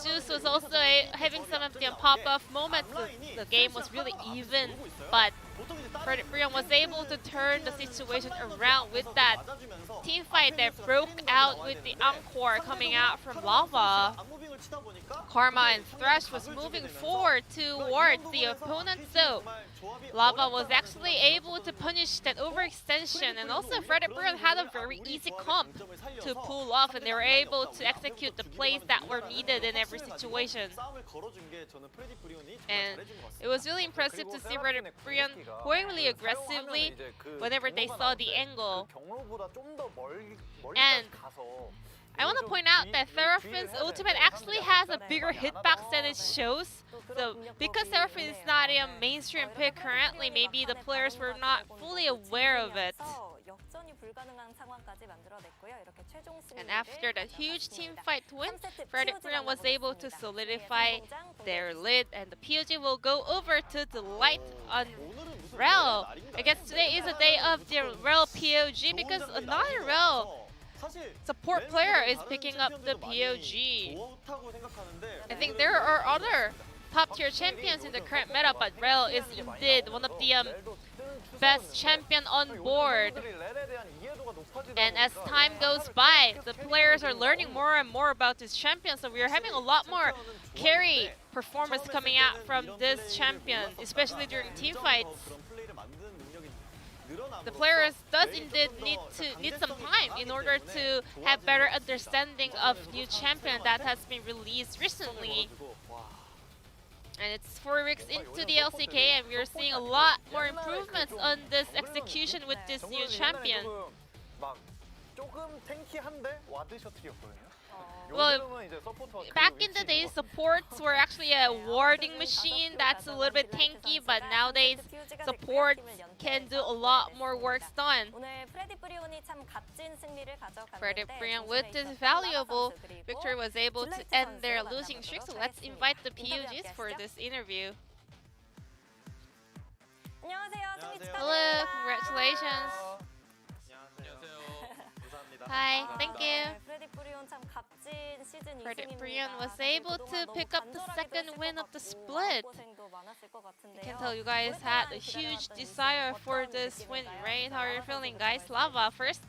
Juice was also having some of the pop-off moments. The game was really even, but Fredit BRION was able to turn the situation around with that team fight that broke out with the Encore coming out from Lava. Karma and Thresh was moving forward towards the opponent, so Lava was actually able to punish that overextension, and also Fredit BRION had a very easy comp to pull off, and they were able to execute the plays that were needed in every situation. And it was really impressive to see Fredit BRION going really aggressively whenever they saw the angle. And I want to point out that Seraphim's ultimate actually has a bigger hitbox than it shows. So because Seraphim is not a mainstream pick currently, maybe the players were not fully aware of it. And after that huge team fight win, Fredit BRION was able to solidify their lead, and the POG will go over to the light on REL. I guess today is a day of the REL POG because another REL support player is picking up the POG. I think there are other top tier champions in the current meta, but REL is indeed one of the best champion on board. And as time goes by, the players are learning more and more about this champion, so we are having a lot more carry performance coming out from this champion, especially during team fights. The players does indeed need some time in order to have better understanding of new champion that has been released recently. And it's 4 weeks into the LCK, and we're seeing a lot more improvements on this execution with this new champion. Well, back in the day, supports were actually a warding machine that's a little bit tanky, but nowadays, support can do a lot more work done. Fredit BRION, with this valuable victory, was able to end their losing streak, so let's invite the POGs for this interview. Hello, congratulations. Hi, thank you. Fredit BRION was able to pick up the second win of the split. I can tell you guys had a huge desire for this win, right? How are you feeling, guys? Lava first.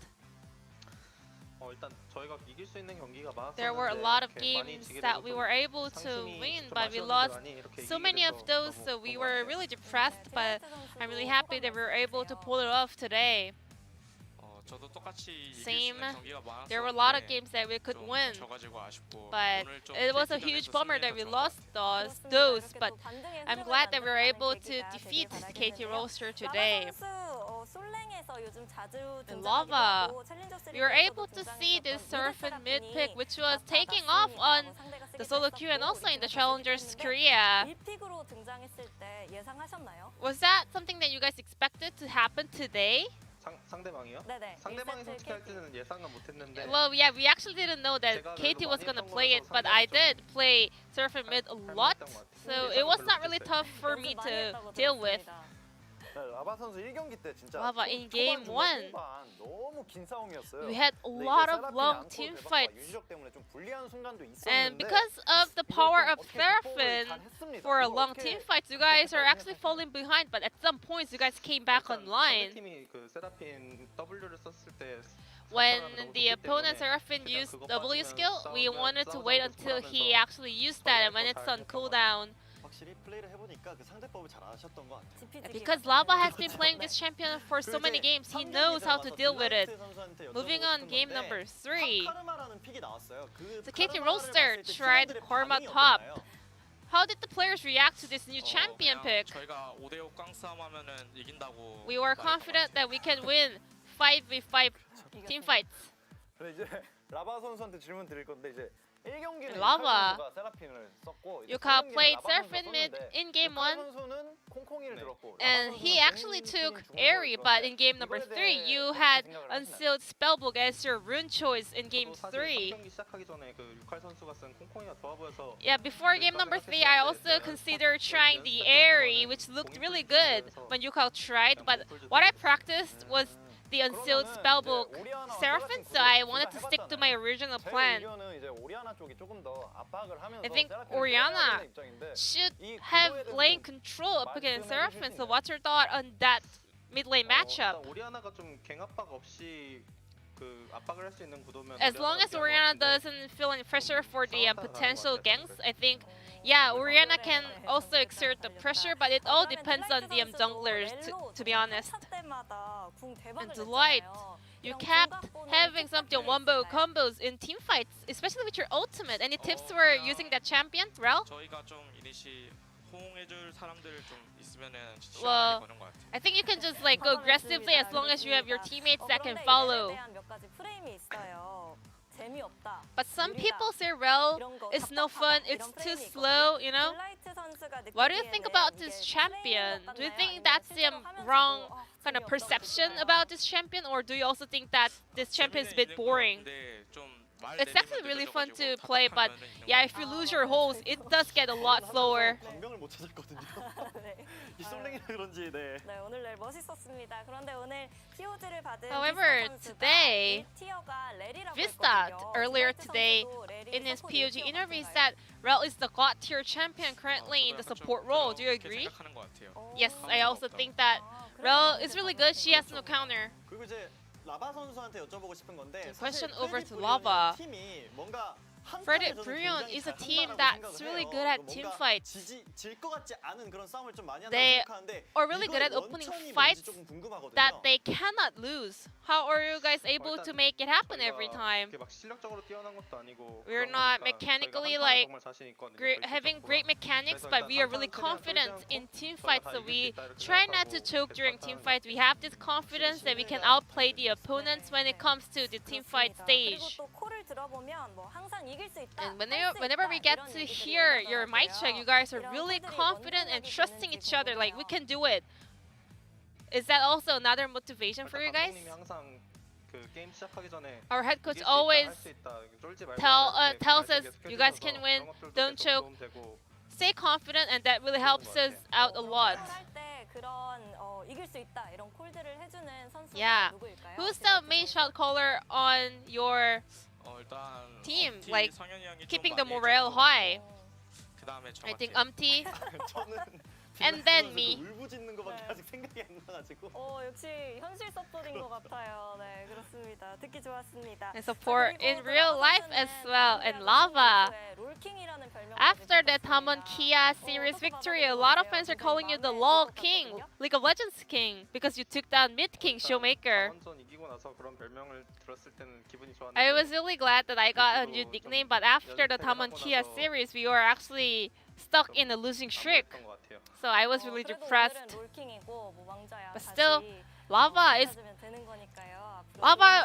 There were a lot of games that we were able to win, but we lost so many of those, so we were really depressed, but I'm really happy that we were able to pull it off today. Same. There were a lot of games that we could win, but it was a huge bummer that we lost those. But I'm glad that we were able to defeat KT Rolster today. And Lava, we were able to see this Seraphim mid pick, which was taking off on the solo queue and also in the Challengers Korea. Was that something that you guys expected to happen today? Well, yeah, we actually didn't know that KT was gonna play it, but I did play Seraphim mid a lot, so it was not really tough for me to deal with. Lava, in game 1, we had a lot of long team fights. And because of the power of Seraphim for a long team fights, you guys are actually falling behind, but at some points you guys came back online. When the opponent Seraphim used W skill, we wanted to wait until he actually used that, and when it's on cooldown. Because Lava has been playing this champion for so many games, he knows how to deal with it. Moving on, game number 3. The KT Rolster tried Karma top. How did the players react to this new champion pick? We were confident that we can win 5v5 team fights. Lava, Yuka played Seraphim mid in game 1, and he actually took Airy, but in game number 3, you had Unsealed Spellbook as your rune choice in game 3. Yeah, before game number 3, I also considered trying the Airy, which looked really good when Yuka tried, but what I practiced was the Unsealed Spellbook Seraphim, so I wanted to stick to my original plan. I think Orianna should have lane control up against Seraphim, so what's your thought on that mid lane matchup? As long as Orianna doesn't feel any pressure for the potential ganks, I think, yeah, Orianna can also exert the pressure, but it all depends on the junglers, to be honest. And Delight, you kept having some wombo combos in team fights, especially with your ultimate. Any tips for using that champion, Rel? Well, I think you can just go aggressively as long as you have your teammates that can follow. But some people say Rel is no fun, it's too slow, you know? What do you think about this champion? Do you think that's the wrong kind of perception about this champion, or do you also think that this champion is a bit boring? It's definitely really fun to play, but yeah, if you lose your holes, it does get a lot slower. 광명을 못 찾았거든요. 이 솔랭이라 그런지 네. 네, 오늘 렐 멋있었습니다. 그런데 오늘 POG를 받은 However, today, Vista earlier today in his POG interview said Rel is the god tier champion currently in the support role. Do you agree? Yes, I also think that Rel is really good. She has no counter. 그리고 이제 라바 선수한테 여쭤보고 싶은 건데 Question 사실 over 프레딧 to 브리온이 Lava. 팀이 뭔가 Fredit BRION is a team that's really good at team fights. 질것 같지 않은 그런 싸움을 좀 많이 한다고 They 생각하는데 are really good at opening fights that they cannot lose. How are you guys able to make it happen every time? We're not mechanically like having great mechanics, but we are really confident in team fights. So we try not to choke during team fights. We have this confidence that we can outplay the opponents when it comes to the team fight stage. And whenever we get to hear your mic check, you guys are really confident and trusting each other. Like, we can do it. Is that also another motivation for you guys? Our head coach always tells us, you guys can win, don't choke. Stay confident, and that really helps us out a lot. Yeah. Who's the main shot caller on your team, like keeping the morale high? I think Umti, and then me. 역시 현실 서포트인 것 같아요. 네, 그렇습니다. 듣기 좋았습니다. And support in real life as well. And Lava. After the Tamon Kia series victory, a lot of fans are calling you the LoL King, League of Legends King, because you took down Mid King Showmaker. I was really glad that I got a new nickname, but after the Tamon Kia series, we were actually stuck in a losing streak. So I was really depressed. But still, Lava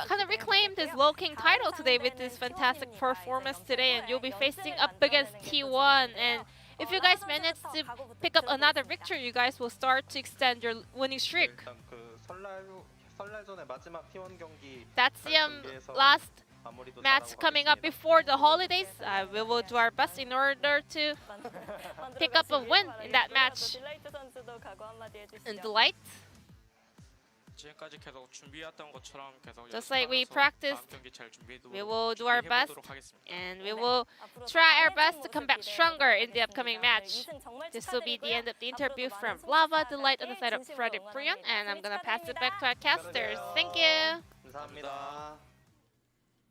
kind of reclaimed his LoL King title today with this fantastic performance today, and you'll be facing up against T1. And if you guys manage to pick up another victory, you guys will start to extend your winning streak. That's the last match coming up before the holidays. We will do our best in order to pick up a win in that match. And Delight, just like we practiced, we will do our best, and we will try our best to come back stronger in the upcoming match. This will be the end of the interview from Lava, Delight on the side of Fredit BRION, and I'm gonna pass it back to our casters. Thank you.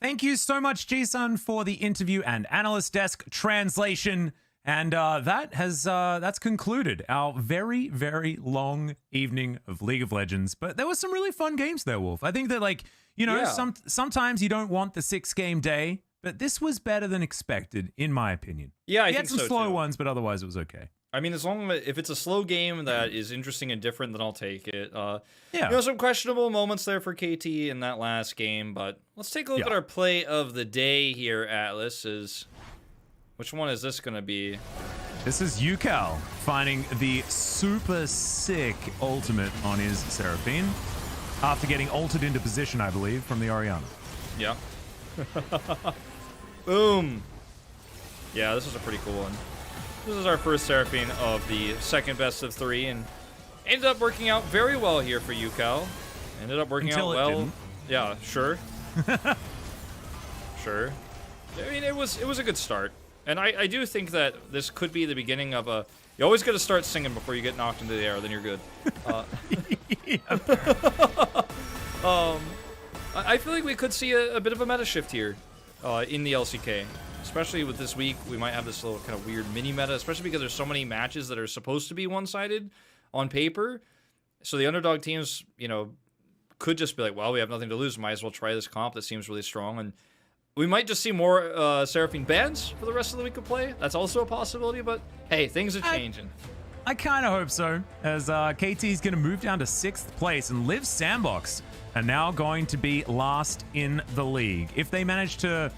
Thank you so much, Jisun, for the interview and analyst desk translation. And that's concluded our very, very long evening of League of Legends. But there were some really fun games there, Wolf. I think that, like, you know, sometimes you don't want the 6-game day, but this was better than expected, in my opinion. Yeah, I think had some so slow too. ones, but otherwise it was okay. I mean, as long as if it's a slow game that is interesting and different, then I'll take it. Yeah. You know, some questionable moments there for KT in that last game, but let's take a look at our play of the day here, Atlas. Which one is this going to be? This is Yukal finding the super sick ultimate on his Seraphine after getting ulted into position, I believe, from the Orianna. Yeah. Boom. Yeah, this is a pretty cool one. This is our first Seraphine of the second best of 3, and ended up working out very well here for Yukal. Ended up working Until out it well. didn't. Yeah, sure. Sure. I mean, it was a good start. And I do think that this could be the beginning of a... You always got to start singing before you get knocked into the air, then you're good. I feel like we could see a bit of a meta shift here in the LCK. Especially with this week, we might have this little kind of weird mini-meta, especially because there's so many matches that are supposed to be one-sided on paper. So the underdog teams, you know, could just be like, well, we have nothing to lose. Might as well try this comp that seems really strong. And we might just see more Seraphine bans for the rest of the week of play. That's also a possibility, but hey, things are changing. I kind of hope so, as KT is going to move down to 6th place, and Liv Sandbox are now going to be last in the league. If they manage to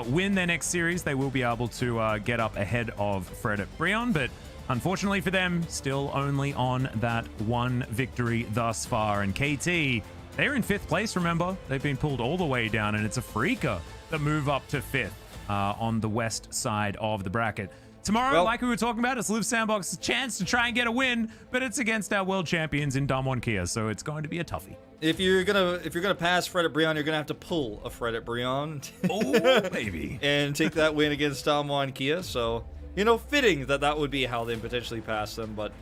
win their next series, they will be able to get up ahead of Fredit BRION, but unfortunately for them, still only on that one victory thus far. And KT, they're in 5th place, remember? They've been pulled all the way down, and it's Afreeca that move up to 5th on the west side of the bracket. Tomorrow, like we were talking about, it's Liv Sandbox's chance to try and get a win, but it's against our world champions in Damwon Kia, so it's going to be a toughie. If you're gonna pass Fredit BRION, you're gonna have to pull a Fredit BRION. Oh, baby. And take that win against Damwon Kia. So, you know, fitting that would be how they potentially pass them. But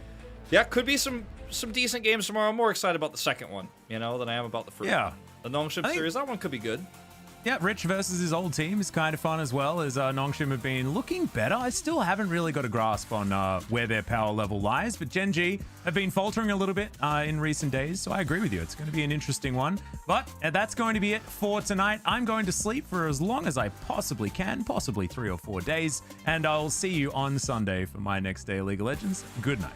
yeah, could be some decent games tomorrow. I'm more excited about the second one, you know, than I am about the first. Yeah. The Nongshim series, that one could be good. Yeah, Rich versus his old team is kind of fun as well, as Nongshim have been looking better. I still haven't really got a grasp on where their power level lies, but Gen G have been faltering a little bit in recent days, so I agree with you. It's going to be an interesting one. But that's going to be it for tonight. I'm going to sleep for as long as I possibly can, possibly 3 or 4 days, and I'll see you on Sunday for my next day of League of Legends. Good night.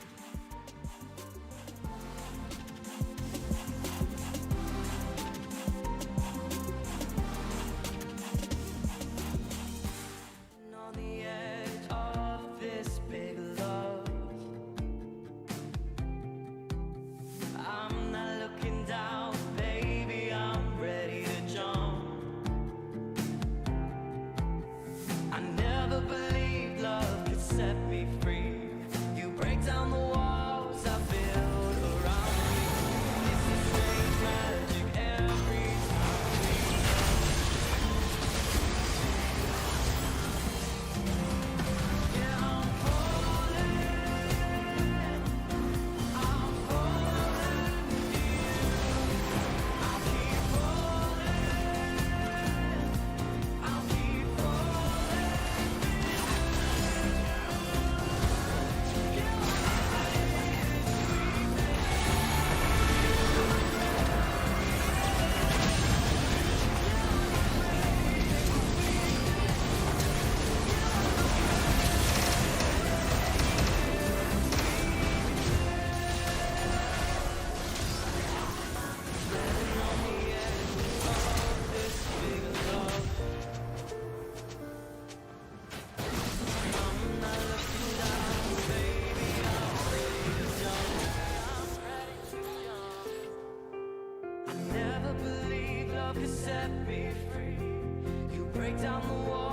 Set me free. You break down the wall.